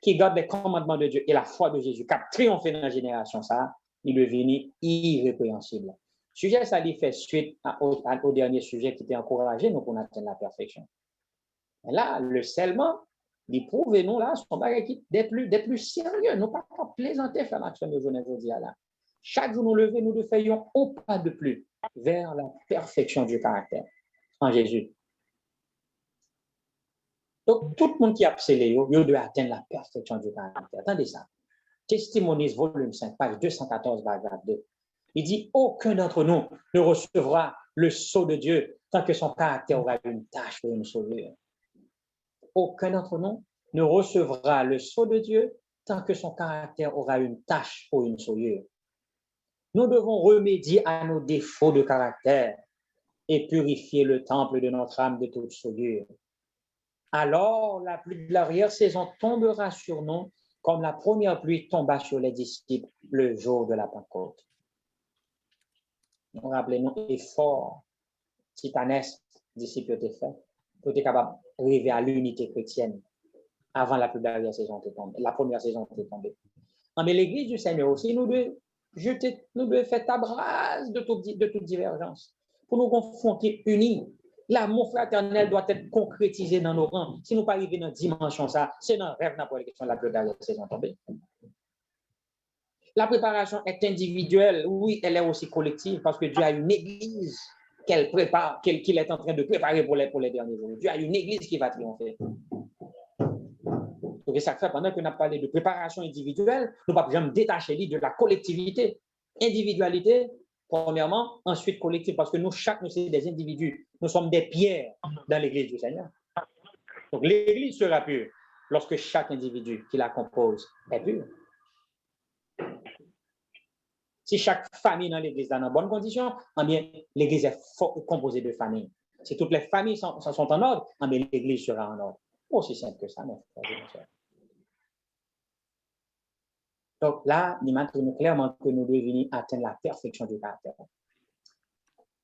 qui garde les commandements de Dieu et la foi de Jésus, qui a triomphé dans la génération, ça, il devient irrépréhensible. Sujet, ça lui fait suite au dernier sujet qui était encouragé, nous, pour atteindre la perfection. Et là, le scellement, il prouve, nous, là, son bagage d'être plus sérieux. Nous ne pas plaisanter faire l'action de journée aujourd'hui. Là. Chaque jour, nous lever, nous faisons un pas de plus vers la perfection du caractère en Jésus. Donc, tout le monde qui a scellé, il doit atteindre la perfection du caractère. Attendez ça. Testimonies, volume 5, page 214, paragraphe 2. Il dit, aucun d'entre nous ne recevra le sceau de Dieu tant que son caractère aura une tâche ou une sauvure. Aucun d'entre nous ne recevra le sceau de Dieu tant que son caractère aura une tâche ou une souillure. Nous devons remédier à nos défauts de caractère et purifier le temple de notre âme de toute souillure. Alors, la pluie de l'arrière-saison tombera sur nous comme la première pluie tomba sur les disciples le jour de la Pentecôte. Nous rappelons l'effort titanesque disciples étaient faits pour être capable d'arriver à l'unité chrétienne avant la plus dernière saison de tomber. La première saison est tombée. Mais l'Église du Seigneur aussi, nous devons faire table rase de toute divergence pour nous confronter unis. L'amour fraternel doit être concrétisé dans nos rangs. Si nous ne pas arriver dans cette dimension, ça, c'est dans le rêve pour la question de la plus dernière saison tombée. La préparation est individuelle, oui, elle est aussi collective parce que Dieu a une Église qu'elle prépare, qu'il est en train de préparer pour les derniers jours. Dieu a une Église qui va triompher. Donc, ça fait pendant qu'on a parlé de préparation individuelle, nous ne pouvons pas jamais détacher de la collectivité. Individualité, premièrement, ensuite collective, parce que nous, chaque nous, c'est des individus. Nous sommes des pierres dans l'Église du Seigneur. Donc, l'Église sera pure lorsque chaque individu qui la compose est pur. Si chaque famille dans l'Église est dans de bonnes conditions, eh bien, l'Église est composée de familles. Si toutes les familles sont en ordre, eh bien, l'Église sera en ordre. Aussi simple que ça, mes frères et sœurs. Donc là, il montre clairement que nous devons atteindre la perfection du caractère.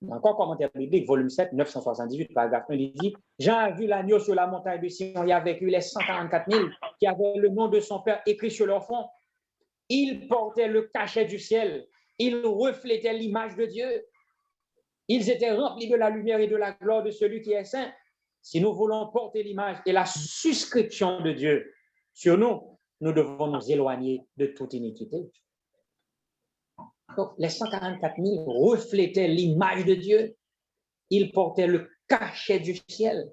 Encore commentaire biblique, volume 7, 978, paragraphe 1, il dit, Jean a vu l'agneau sur la montagne de Sion et avec lui les 144 000 qui avaient le nom de son Père écrit sur leur front. Ils portaient le cachet du ciel. Ils reflétaient l'image de Dieu. Ils étaient remplis de la lumière et de la gloire de celui qui est saint. Si nous voulons porter l'image et la suscription de Dieu sur nous, nous devons nous éloigner de toute iniquité. Donc, les 144 000 reflétaient l'image de Dieu. Ils portaient le cachet du ciel.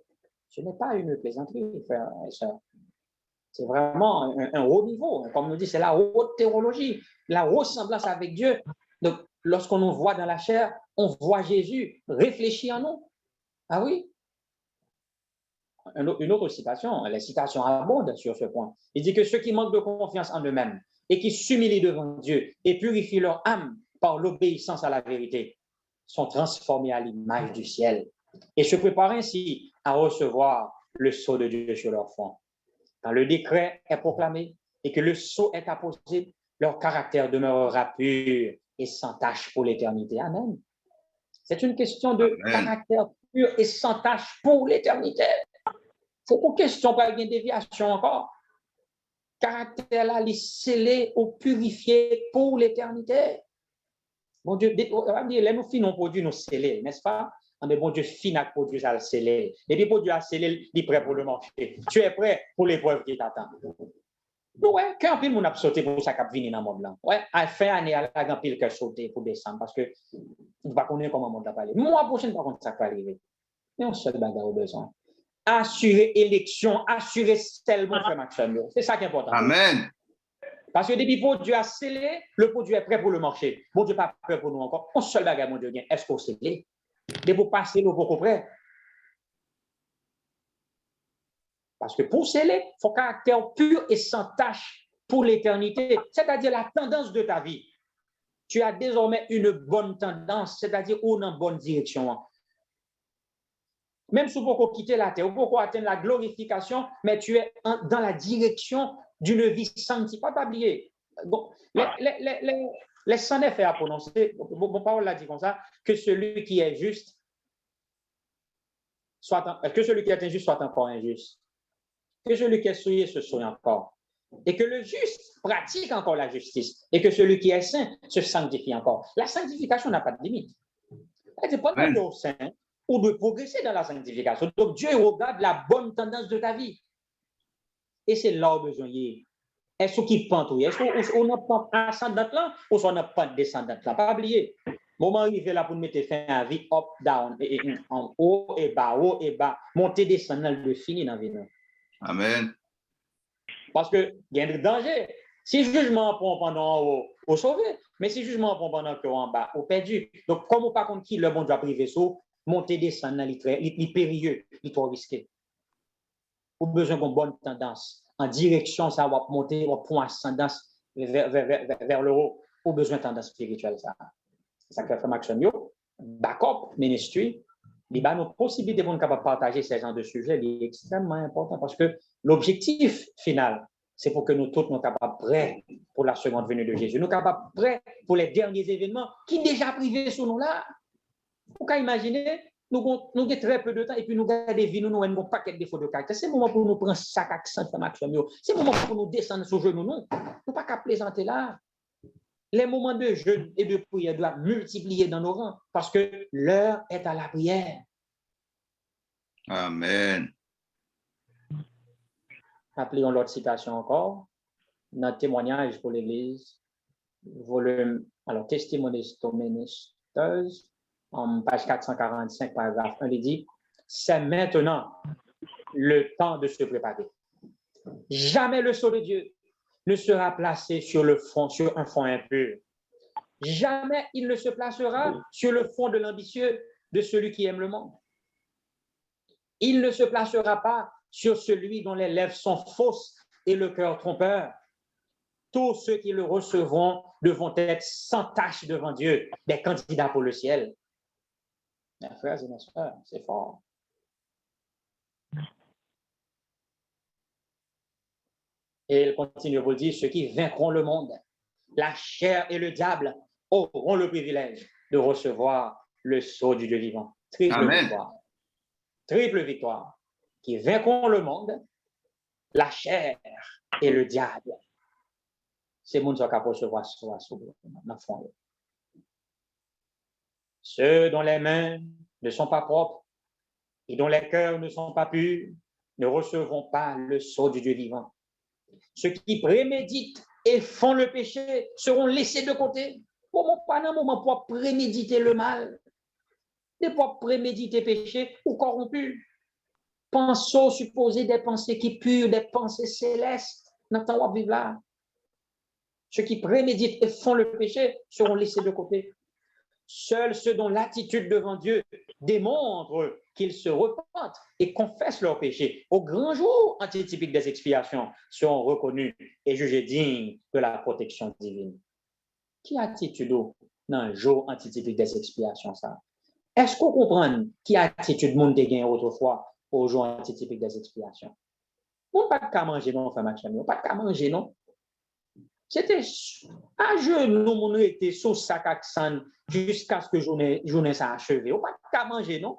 Ce n'est pas une plaisanterie, frères et sœurs. C'est vraiment un haut niveau. Comme nous dit, c'est la haute théologie, la ressemblance avec Dieu. Donc, lorsqu'on nous voit dans la chair, on voit Jésus réfléchir en nous. Ah oui? Une autre citation, les citations abondent sur ce point. Il dit que ceux qui manquent de confiance en eux-mêmes et qui s'humilient devant Dieu et purifient leur âme par l'obéissance à la vérité sont transformés à l'image du ciel et se préparent ainsi à recevoir le sceau de Dieu sur leur front. Quand le décret est proclamé et que le sceau est apposé, leur caractère demeurera pur et sans tache pour l'éternité. Amen. C'est une question de caractère pur et sans tache pour l'éternité. C'est une question pas une déviation encore. Caractère là, il est scellé ou purifié pour l'éternité. Bon Dieu, là nous finissons produit nous sceller, n'est-ce pas? Mais bon Dieu, finit produit ça le sceller. Et puis produit à sceller, il est prêt pour le marché. Tu es prêt pour l'épreuve qui t'attend. Ouais, quand pile mon a sauté pour ça cap venir dans le monde là. Ouais, à fin année à la pile que sauter pour descendre parce que on va connaître comment le monde va parler. Mois prochain par contre ça va arriver. Mais on seul bagarre au besoin. Assurer élection, assurer tellement frère Maxime. C'est ça qui est important. Amen. Parce que depuis que Dieu a scellé, le produit est prêt pour le marché. Bon Dieu pas prêt pour nous encore. On seul bagarre mon Dieu bien. Est-ce qu'on scellé? Mais pour passer le beaucoup près. Parce que pour sceller, il faut un caractère pur et sans tache pour l'éternité, c'est-à-dire la tendance de ta vie. Tu as désormais une bonne tendance, c'est-à-dire une bonne direction. Même si vous pouvez quitter la terre, vous pouvez atteindre la glorification, mais tu es dans la direction d'une vie sanctifiée. Pas oublier. Bon, les 109 à prononcer, mon parole l'a dit comme ça, que celui qui est juste que celui qui est injuste soit encore injuste. Que celui qui est souillé se souille encore. Et que le juste pratique encore la justice. Et que celui qui est saint se sanctifie encore. La sanctification n'a pas de limite. C'est pas de saint ou de progresser dans la sanctification. Donc Dieu regarde la bonne tendance de ta vie. Et c'est là où besoin y est. Est-ce qu'il pente ou est-ce qu'on a pente ascendante là ou on a pente descendante là? Pas oublier. Moment arrivé là pour mettre fin à la vie, up, down, et en haut et bas, monter, descendre, le fini dans la vie. Amen. Parce que il y a un danger. Si jugement prend pendant en haut, au sauvé, mais si jugement prend pendant que en bas, au perdu. Donc, comme on pas contre qui le bon doit priver ça, monter, descendre, il périlleux, il trop risqué. Ou besoin d'une bonne tendance. En direction, ça va monter, on prend ascendance vers le haut. Ou besoin de tendance spirituelle, ça. C'est ça que fait Maxime Yo. Backup, ministry, il a nos possibilités pour nous partager ces genres de sujets, il est extrêmement important parce que l'objectif final, c'est pour que nous tous nous capables prêts pour la seconde venue de Jésus. Nous capables prêts pour les derniers événements qui déjà privés sur nous là. Vous pouvez imaginer, nous avons très peu de temps et puis nous avons des vies, nous avons un paquet de défauts de caractère. C'est le moment pour nous prendre chaque accent de Maxime Yo. C'est le moment pour nous descendre sur genoux. Nous ne pas qu'à plaisanter là. Les moments de jeûne et de prière doivent multiplier dans nos rangs parce que l'heure est à la prière. Amen. Appelons l'autre citation encore. Notre témoignage pour l'Église, volume, alors, Testimonies to Ministers, en page 445, paragraphe 1, il dit, c'est maintenant le temps de se préparer. Jamais le sceau de Dieu ne sera placé sur un fond impur. Jamais il ne se placera sur le fond de l'ambitieux de celui qui aime le monde. Il ne se placera pas sur celui dont les lèvres sont fausses et le cœur trompeur. Tous ceux qui le recevront devront être sans tache devant Dieu, des candidats pour le ciel. Mes frères et mes sœurs, c'est fort. Et il continue à vous dire, ceux qui vaincront le monde, la chair et le diable auront le privilège de recevoir le sceau du Dieu vivant. Triple victoire. Triple victoire. Qui vaincront le monde, la chair et le diable. C'est mon Dieu qui a recevoir ça dans le fond. Ceux dont les mains ne sont pas propres et dont les cœurs ne sont pas purs ne recevront pas le sceau du Dieu vivant. Ceux qui préméditent et font le péché seront laissés de côté. Pas un moment pour préméditer le mal, et pour préméditer péché ou corrompu. Pensons, supposer des pensées qui pures, des pensées célestes. N'entends vivre là. Ceux qui préméditent et font le péché seront laissés de côté. Seuls ceux dont l'attitude devant Dieu démontre qu'ils se repentent et confessent leurs péchés au grand jour antitypique des expiations seront reconnus et jugés dignes de la protection divine. Qui attitude dans un jour antitypique des expiations ça? Est-ce qu'on comprend qui attitude monde de gain autrefois au jour antitypique des expiations? On pas de manger non, frère Maxime, on pas de manger non. C'était à genoux, on était sous sac accent jusqu'à ce que journée ça achevé. On pas de manger non.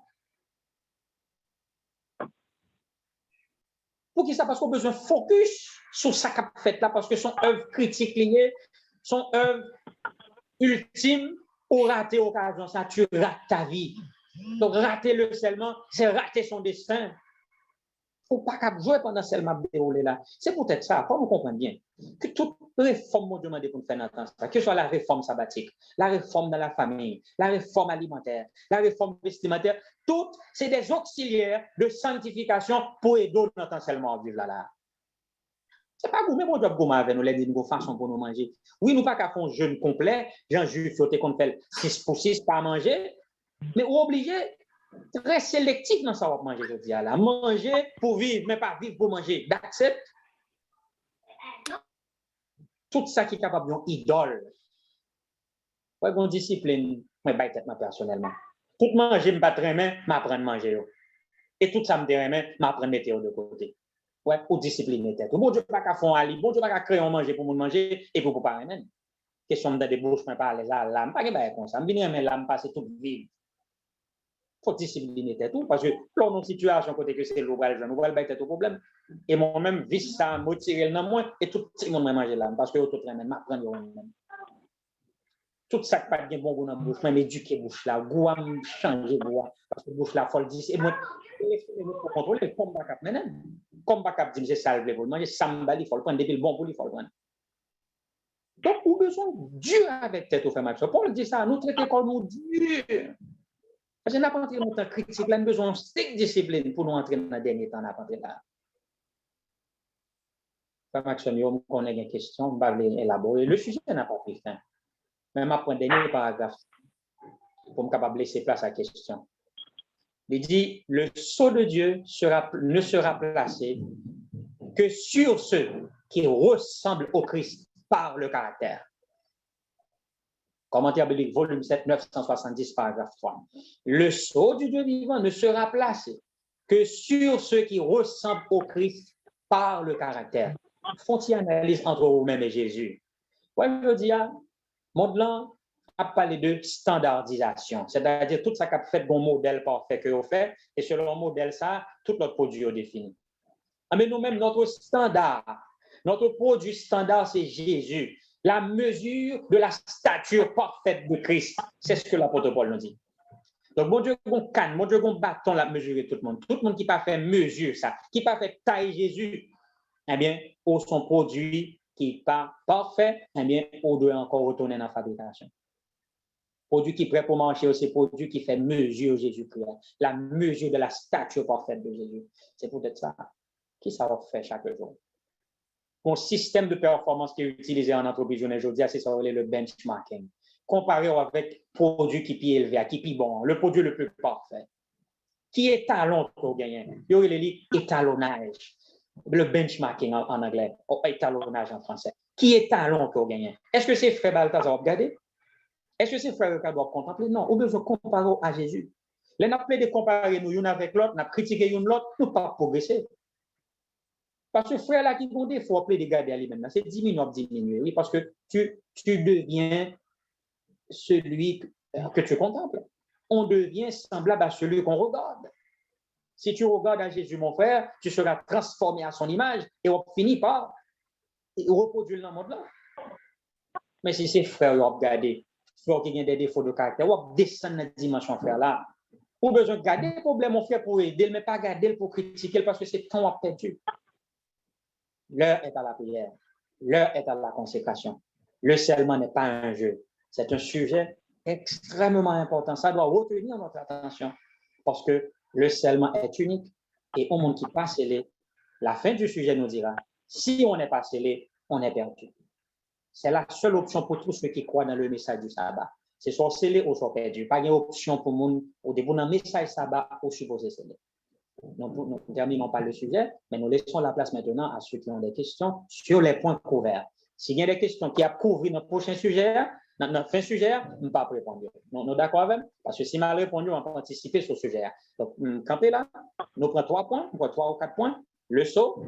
Pour qui ça? Parce qu'on a besoin de focus sur ça qu'a fait là, parce que son œuvre critique liée, son œuvre ultime, pour rater l'occasion, ça, tu rates ta vie. Donc, rater le scellement, c'est rater son destin. Il ne faut pas qu'à jouer pendant seulement déroulé là. C'est peut-être ça, faut nous comprendre bien, que toute réforme, mon Dieu m'a dit pour nous faire entendre ça, que ce soit la réforme sabbatique, la réforme dans la famille, la réforme alimentaire, la réforme vestimentaire, toutes, c'est des auxiliaires de sanctification pour aider notre seulement à vivre là. C'est pas gourmet, mon job gourmet avec nous, les une façon pour nous manger. Oui, nous pas qu'à faire un jeûne complet, j'en juge sauter qu'on fait 6 pour 6 pas manger, mais on est obligé très sélectif dans ça, on va manger, je dis là. Manger pour vivre, mais pas vivre pour manger. D'accepter tout ça qui est capable d'une idole. Ouais, bon discipline, mais bah, peut-être personnellement. Tout manger, je ne pas très bien, m'apprendre à manger. Et tout ça me dérange, m'apprendre à mettre de côté. Ouais, pour discipliner tête. Bon Dieu, pas qu'à faire un lit, bon Dieu, pas qu'à créer un manger pour manger et pour pas même. Question de des bouches, mais pas les là, pas que comme ça. Je viens mais là, me passer toute vie. Faut discipliner tout parce que là on a une situation côté que c'est l'oral je nous va le tout problème et moi même vis ça me tirer dans moi et tout le monde manger là parce que tout le monde m'apprendre même tout ça pas de bon goût dans bouche même éduquer bouche là goût changer goût parce que bouche là faut le dire et moi pour contrôler comme pas cap maintenant comme pas cap dire c'est ça le pour manger samba il faut le prendre depuis le bon pour il faut le prendre donc on besoin dur avec tête au fait match pour le dire ça nous traiter comme nous dur. Parce que n'a pas entré dans le critique, là, nous avons besoin de stricte discipline pour nous entrer dans le dernier temps. Là. Maxime, on connaît une question, on va élaborer. Le sujet n'a pas pris fin. Même après un dernier paragraphe, pour me capable laisser place à la question. Il dit, le sceau de Dieu ne sera placé que sur ceux qui ressemblent au Christ par le caractère. Commentaire biblique, volume 7, 970, paragraphe 3. Le sceau du Dieu vivant ne sera placé que sur ceux qui ressemblent au Christ par le caractère. Font-ils analyse entre vous-même et Jésus? Ouais, je dis, Modelant a parlé de standardisation, c'est-à-dire tout ça qu'a fait bon modèle parfait que vous faites, et selon le modèle, ça, tout notre produit est défini. Mais nous-mêmes, notre produit standard, c'est Jésus. La mesure de la stature parfaite de Christ. C'est ce que l'apôtre Paul nous dit. Donc, mon Dieu, qu'on canne, mon Dieu, qu'on bâton la mesurer tout le monde. Tout le monde qui n'a pas fait mesure ça, qui n'a pas fait taille Jésus, eh bien, pour son produit qui n'est pas parfait, eh bien, on doit encore retourner dans la fabrication. Produit qui est prêt pour marcher, c'est produit qui fait mesure Jésus-Christ. La mesure de la stature parfaite de Jésus. C'est peut-être ça. Qui ça va faire chaque jour? Mon système de performance qui est utilisé en entreprise aujourd'hui, c'est ça, le benchmarking. Comparé avec produit qui est élevé, qui est bon, le produit le plus parfait. Qui est talon pour gagner? Il y a étalonnage. Le benchmarking en anglais, étalonnage en français. Qui est talon pour gagner? Est-ce que c'est frère Balthazar regarder? Est-ce que c'est frère Balthazar doit contempler? Non, on besoin de comparer à Jésus. Les n'a pas de comparer nous l'un avec l'autre, n'a critiqué l'autre, nous pas progresser. Parce que frère là qui ont des fois appeler des garder à lui-même, c'est diminuer, oui, parce que tu deviens celui que tu contemples. On devient semblable à celui qu'on regarde. Si tu regardes à Jésus, mon frère, tu seras transformé à son image et on finit par reproduire dans le monde là. Mais si c'est frère, on va regarder, frère qui a des défauts de caractère, on va descendre dans la dimension frère là. On a besoin de garder le problème, mon frère, pour aider, mais pas garder pour critiquer parce que c'est temps à perdu. L'heure est à la prière. L'heure est à la consécration. Le serment n'est pas un jeu. C'est un sujet extrêmement important. Ça doit retenir notre attention parce que le scellement est unique et au monde qui pas scellé, la fin du sujet nous dira, si on n'est pas scellé, on est perdu. C'est la seule option pour tous ceux qui croient dans le message du sabbat. C'est soit scellé ou soit perdu. Pas d'option pour monde au début dans le message sabbat ou supposé sceller. Nous ne terminons pas le sujet, mais nous laissons la place maintenant à ceux qui ont des questions sur les points couverts. S'il y a des questions qui a couvert notre prochain sujet, notre fin sujet, nous ne pas répondre. Nous d'accord avec? Parce que si mal répondu, on peut anticiper sur le sujet. Donc, campez là, nous prenons 3 points, nous prenons 3 ou 4 points. Le sceau,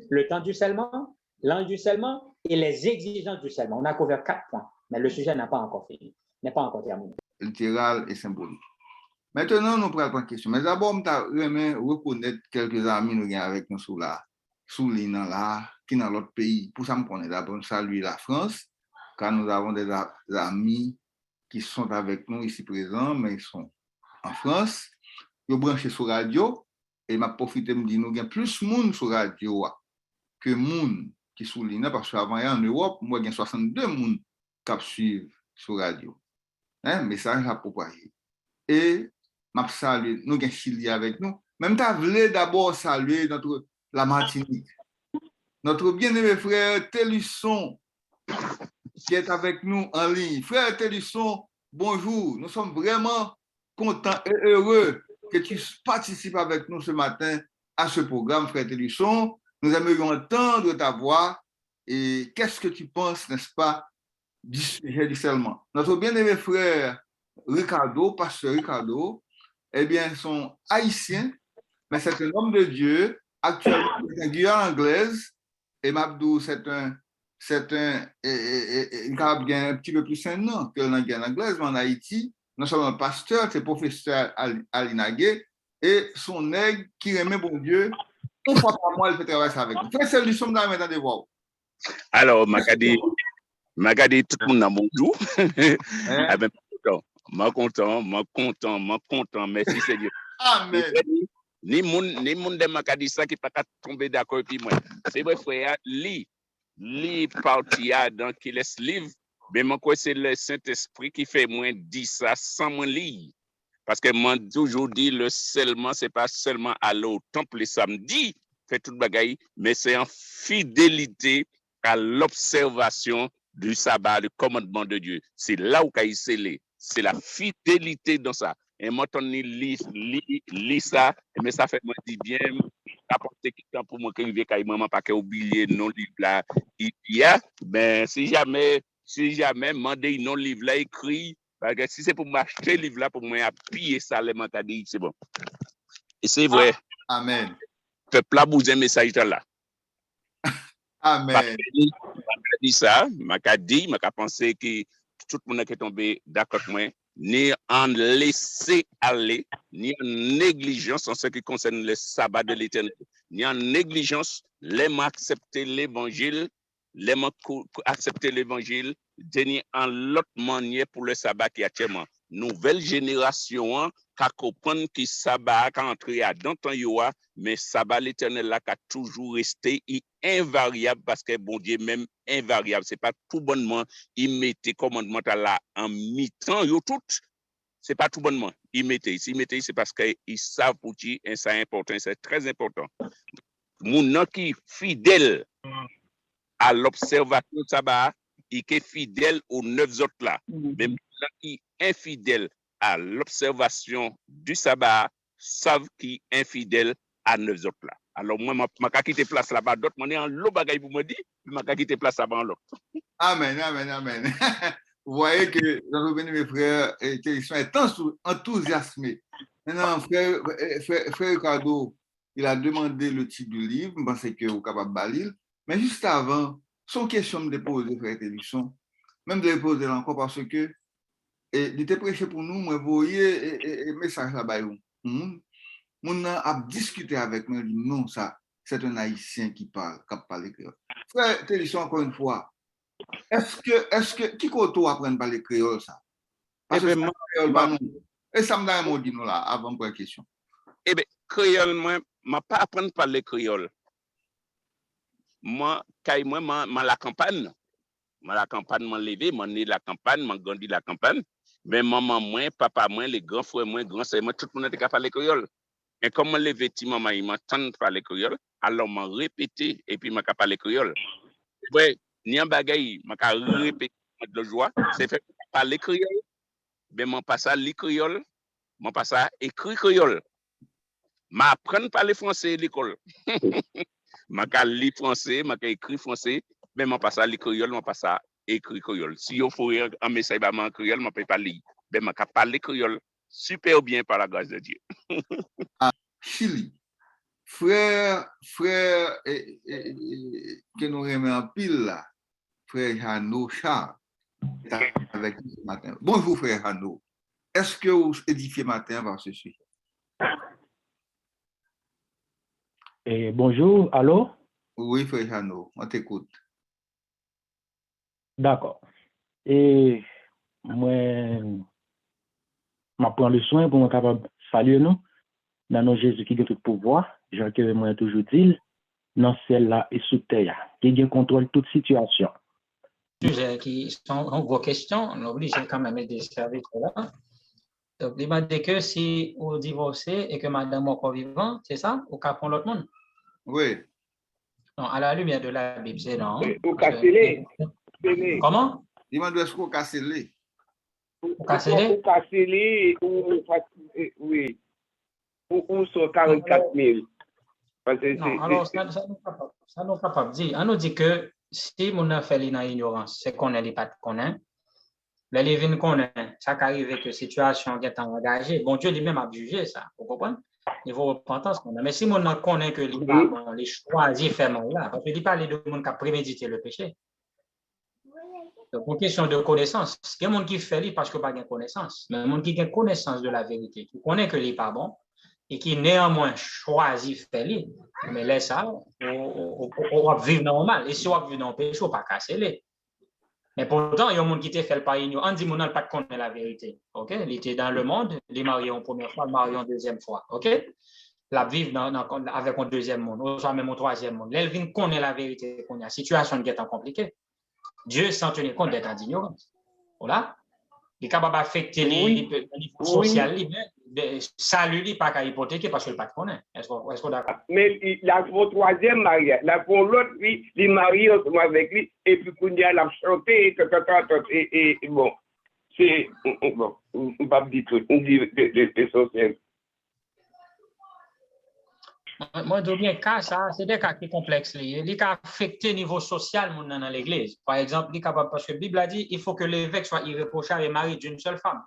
le temps du scellement, l'angle du scellement et les exigences du scellement. On a couvert 4 points, mais le sujet n'a pas encore fini, n'est pas encore terminé. Littéral et symbolique. Maintenant, nous prenons une question. Mais d'abord, je vais reconnaître quelques amis nous avec nous sous l'île là, qui dans l'autre pays. Pour ça, nous connaissons d'abord saluer la France, car nous avons des amis qui sont avec nous ici présents, mais ils sont en France. Ils sont branchés sur la radio, et m'a profité de me dire, nous avons plus de monde sur la radio que de monde qui sont sur l'île, parce qu'avant, en Europe, moi, il y a 62 personnes qui suivent sur la radio. Message à propager. Et m'a salué, nous avons Chili avec nous. Même tu voulais d'abord saluer la Martinique. Notre bien-aimé frère Télisson, qui est avec nous en ligne. Frère Télisson, bonjour. Nous sommes vraiment contents et heureux que tu participes avec nous ce matin à ce programme, frère Télisson. Nous aimerions entendre ta voix et qu'est-ce que tu penses, n'est-ce pas, du sujet du scellement. Notre bien-aimé frère Ricardo, pasteur Ricardo, eh bien, sont haïtiens, mais c'est un homme de Dieu, actuellement en Guyane anglaise, et Mabdou, il a bien un petit peu plus un an que la Guyane anglaise, mais en Haïti, nous sommes un pasteur, c'est professeur à l'INAGé, et son aigle qui remet bon Dieu, une fois par mois, il fait travailler avec nous. Frère, c'est lui, sommes là maintenant de voir. Alors, Makadi, tout le monde a bon jour. Content, merci Seigneur. Amen. Ni moun de Makadi ça qui pas tomber d'accord puis moi. C'est vrai frère, li parti dans qui laisse livre, mais moi quoi c'est le Saint-Esprit qui fait moins dit ça sans moi lire. Parce que moi toujours dit le seulement c'est pas seulement aller au temple le samedi, fait toute bagaille, mais c'est en fidélité à l'observation du sabbat, du commandement de Dieu. C'est là où il scellé. C'est la fidélité dans ça. Et moi, on lit ça, mais ça fait moi dire bien, apporter quelque temps pour moi que je vais maman pas oublier non livre là. Il y a, ben si jamais demander non livre là écrit, parce que si c'est pour m'acheter livre là pour moi appuyer ça les mentalités, c'est bon. Et c'est vrai. Amen. Peuple là bouger message là. Amen. Dit ça, m'a pensé que tout le monde qui est tombé d'accord avec moi, ni en laisser aller, ni en négligence en ce qui concerne le sabbat de l'éternité, ni en négligence, les accepter l'évangile, ni en l'autre manière pour le sabbat qui est actuellement. Nouvelle génération, qui comprend que sabbat a entré dans ton yoa, mais sabbat l'éternel là qui a toujours resté invariable parce que bon Dieu même invariable, c'est pas tout bonnement il mettait commandement là en mi-temps yo tout, c'est pas tout bonnement il mettait c'est parce que ils savent pour dire et c'est important, c'est très important. Moun qui fidèle à l'observation de sabbat, il est fidèle aux 9 autres là. Mais moun qui infidèle à l'observation du sabbat savent qui est infidèle à 9 autres là. Alors moi m'a quitté place là-bas, d'autres m'en est en l'eau bagaille pour me dire, m'a quitté place là-bas en l'autre. Amen. Vous voyez que notre bien-aimé frère est enthousiasmé. Maintenant, frère Ricardo, il a demandé le titre du livre, je pense que vous êtes capable de lire. Mais juste avant, son question me déposer, frère Télisson, même de poser encore parce que il était prêché pour nous, moi, vous voyez, message là-bas. Mon a discuté avec moi, dit non, ça, c'est un Haïtien qui parle créole. Frère Télisson, encore une fois, est-ce que, qui côté apprendre à parler créole, ça? Parce que créole, et ça me donne un mot, dit nous là, avant pour la question. Eh bien, créole, moi, je pas apprendre à parler créole. Moi, la campagne, la campagne m'a levé, m'a né la campagne, m'a grandi la campagne. Mais maman moi, papa moi, les grands frères moi, grands sœurs moi, tout le monde était capable de parler créole. Mais comme m'a levé petit maman, il m'entend parler créole, alors m'a répété et puis m'a parler créole. Ouais, ni un bagay, m'a répété de joie, c'est fait parler créole. Ben m'a pas ça li créole, m'a pas ça écrit créole. M'a apprendre parler français à l'école. M'a li français, m'a écrit français, mais m'a pas ça li créole, m'a pas ça écrit créole. Si vous faut un message en créole, m'a pas parler. Ben m'a parler créole super bien par la grâce de Dieu. Chili. Frère, que nous remet en pile là, frère Hano Charles, est avec nous ce matin. Bonjour frère Hano. Est-ce que vous édifiez matin par ce sujet? Bonjour, allô? Oui, frère Hano, on t'écoute. D'accord. Et moi, je prends le soin pour être capable de saluer nous. Dans nos Jésus qui a tout pouvoir, Jean que moi toujours dit, dans celle-là et sous terre, qui contrôle toute situation. Sujets qui sont vos questions, on oblige quand même de servir là. Donc, il m'a dit que si vous divorcez et que madame est encore vivante, c'est ça? Ou qu'à prendre l'autre monde? Oui. Non, à la lumière de la Bible, c'est non. Ou casser. Comment? Dis-moi, est-ce qu'on casse les? Ou casser? Ou casser, oui. Ou sur 44 000. Non, alors ça nous pas dire. On nous dit que si mon a fait l'ignorance, c'est qu'on n'est pas de connaître. Les livres connaît, ça arrive que situation est engagée. Bon Dieu lui-même a jugé ça, vous comprenez? Niveau repentance qu'on a. Mais si mon connaît que les bon, les choisis faire mal là, parce que il parle de monde qui a prémédité le péché. Donc, une question de connaissance. Il y a des gens qui fait parce que pas de connaissance, mais il y a des gens qui ont connaissance de la vérité, qui connaît que n'est pas bon et qui néanmoins choisit faire lui. Mais laisse ça, on va vivre normal. Et si on va vivre dans le péché, on ne va pas casser les. Mais pourtant, il y a des gens qui te fait pas ignorer. On dit qu'on n'a pas connaître la vérité. OK? Il était dans le monde, il est marié en première fois, marié en deuxième fois. OK? La vivre avec un deuxième monde, ou soit même un troisième monde. L'Elvin connaît la vérité qu'on a. La situation est compliquée. Dieu s'en tenir compte d'être en ignorance. Voilà. Il est capable d'affecter le niveau social, ça lui dit pas qu'à hypothéquer parce qu'il ne pas connaît. Est-ce qu'on d'accord? Mais il a son troisième mariage. Là, pour l'autre, lui, il est marié ensemble avec lui, et puis qu'on a la chanté, et bon, c'est, bon, on ne va pas dire tout, on dit essentiel. Moi, je dis bien cas, ça, c'est des cas qui sont complexes. Les cas affectés au niveau social dans l'église. Par exemple, parce que la Bible a dit il faut que l'évêque soit irréprochable et marié d'une seule femme.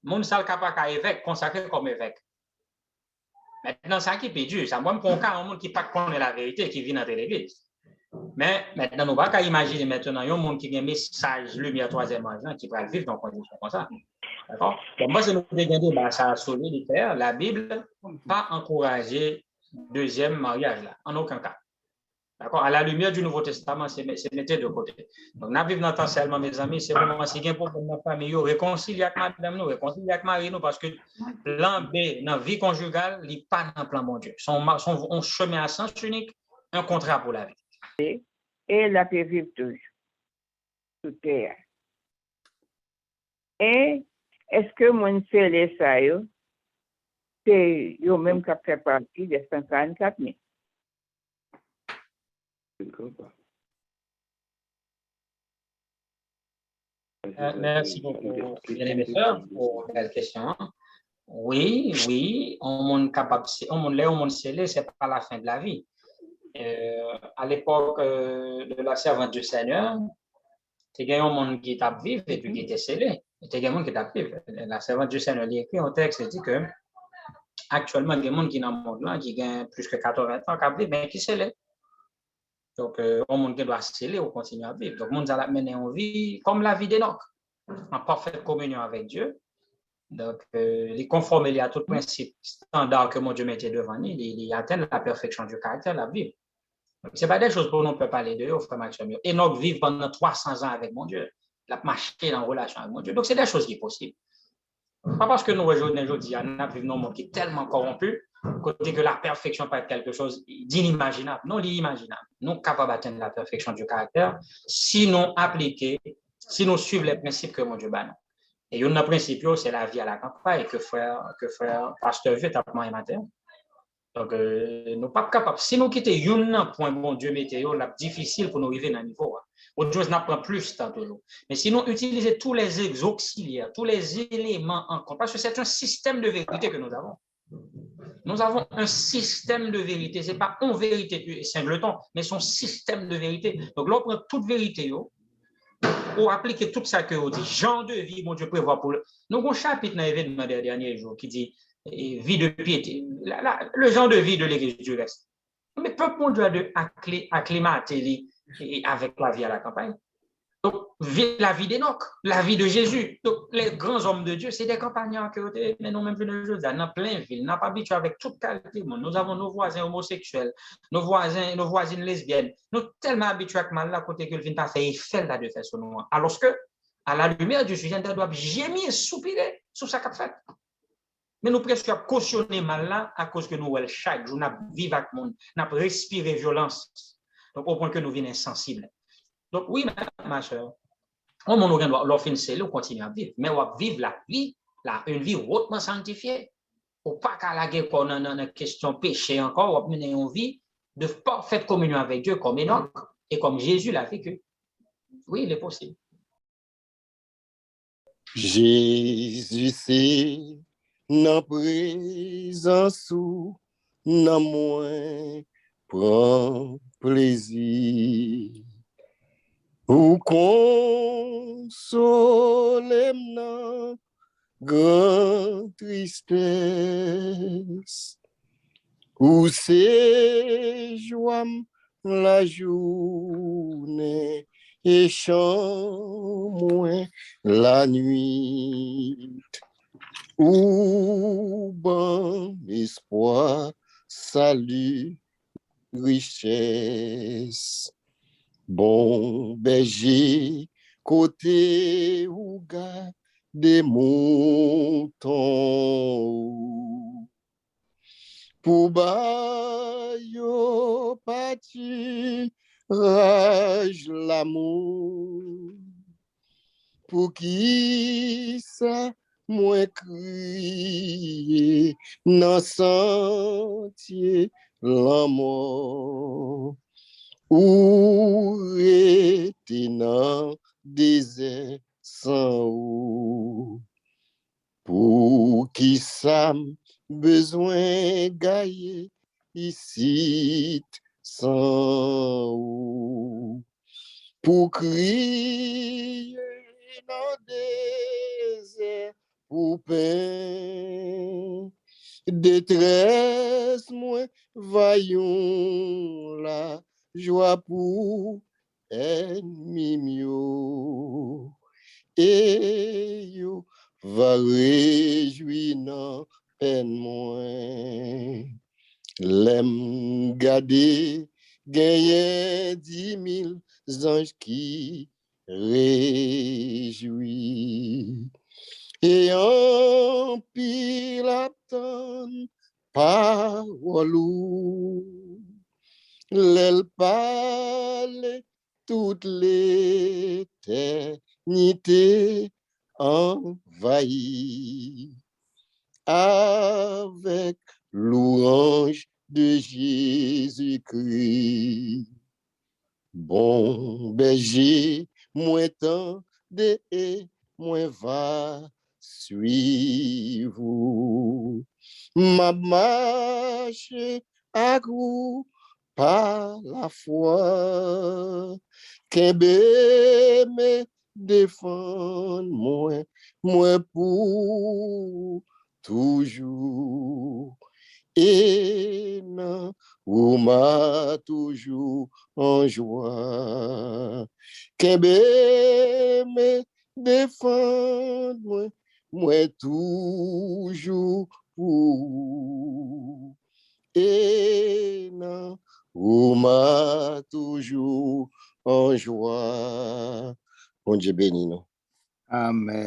Mon sal capable qu'à évêque consacré comme évêque. Maintenant, ça qui est dur. Ça, moi, je prends un monde qui pas connaît la vérité qui vient dans l'église. Mais maintenant, nous ne pouvons pas imaginer maintenant un monde qui a un message lumière troisième âge qui va vivre dans des conditions comme ça. D'accord? Donc, moi, c'est nous dégager ça solitaire. La Bible pas encourager deuxième mariage là, en aucun cas. D'accord? À la lumière du Nouveau Testament, c'est mettre de côté. Donc, nous vivons dans le temps seulement, mes amis, c'est vraiment si bien pour notre famille, réconcilier avec madame, nous, réconcilier avec Marie, nous, parce que plan B, dans la vie conjugale, il n'est pas dans le plan mon Dieu. On chemin à sens unique, un contrat pour la vie. Et la paix vive toujours, sous terre. Et est-ce que mon félé ça, c'est eux même qui fait partie des 144 000? Merci beaucoup, bien-aimés sœurs, pour la question. Oui, on monde capable, on monde scellé, c'est pas la fin de la vie. À l'époque de la servante du Seigneur, il y a un monde qui t'a vivre et puis qui était scellé. Il y a un monde qui t'a vivre. La servante du Seigneur, il écrit un texte qui dit que actuellement, il y a un monde qui est dans le monde là, qui gagne plus que 80 ans, qui vivre, mais qui est scellé. Donc, on monde qui doit sceller ou continuer à vivre. Donc, le monde va mener en vie comme la vie d'Enoch, en parfaite communion avec Dieu. Donc, il conforme à tout principe standard que mon Dieu mettait devant lui, il atteint la perfection du caractère, la vie. Ce n'est pas des choses pour nous, on ne peut parler d'eux, frère Maxime. Enoch vit pendant 300 ans avec mon Dieu. Il a marché en relation avec mon Dieu. Donc, c'est des choses qui sont possibles. Pas parce que nous, aujourd'hui, nous vivons dans un monde qui est tellement corrompu, côté que la perfection peut être quelque chose d'inimaginable. Non, l'inimaginable. Nous sommes capables d'atteindre la perfection du caractère si nous appliquons, si nous suivons les principes que mon Dieu bat nous. Et un principe, c'est la vie à la campagne que frère pasteur veut tapement et matin. Donc, nous ne sommes pas capables. Si nous quittons un point, bon Dieu, météo, c'est difficile pour nous arriver à un niveau. Autre chose n'apprend plus tant toujours. Mais si nous utilisons tous les auxiliaires, tous les éléments en compte, parce que c'est un système de vérité que nous avons. Nous avons un système de vérité. Ce n'est pas une vérité singleton, mais son système de vérité. Donc, là, on prend toute vérité, pour appliquer tout ça que vous dit. Genre de vie, mon Dieu prévoit pour le. Nous avons un chapitre dans l'événement des derniers jours qui dit vie de piété, le genre de vie de l'Église du reste. Mais peuple, mon Dieu, a de acclimater avec la vie à la campagne. Donc, la vie d'Enoch, la vie de Jésus. Donc, les grands hommes de Dieu, c'est des campagnards qui ont été, mais nous-mêmes, dans plein ville, n'a pas habitué avec toute qualité. Nous avons nos voisins homosexuels, nos voisines lesbiennes. Nous sommes tellement habitués avec mal là, côté que le vin pas fait effet là de faire sur nous. Alors que, à la lumière du sujet, nous doivent gémir, soupirer sur ça qu'a fait. Mais nous presque cautionner mal là à cause que nous, chaque jour, nous vivons avec le monde, nous respirons violence. Donc, au point que nous venons insensibles. Donc, oui, ma soeur, on doit leur finir, on continue à vivre. Mais on va vivre la vie, une vie hautement sanctifiée. On ne pas qu'à la guerre qu'on a une question péché encore, on va mener une vie de parfaite communion avec Dieu comme Enoch et comme Jésus l'a vécu. Oui, il est possible. Jésus, c'est dans présence ou dans moins prend plaisir. Ou consoler dans grande tristesse. Ou c'est joie la journée et chant moins la nuit. Ou bon espoir, salut, richesse. Bon berger, côté ou gars des moutons. Pour bayo pâturage l'amour. Pour qui ça moi crier dans sentier la mort. Ou était dans désert sans eau. Pour qui ça besoin gagner ici sans eau. Pour crier dans désert pour peine. Détresse moins vaillons la joie pour ennemi mio. Et yo va réjouir dans peine moins. L'aime garder gagner 10 000 anges qui réjouissent. Et en pile attend parole l'elle parle toute l'éternité envahie avec louange de Jésus-Christ. Bon berger, moins temps de moins va suivre. Ma marche à groupe par la foi, qu'un me défend moi pour toujours. Et non, ou m'a toujours en joie. Qu'un me défend moi toujours pour. Et non, ou m'a toujours en joie. Bon Dieu béni nous. Amen.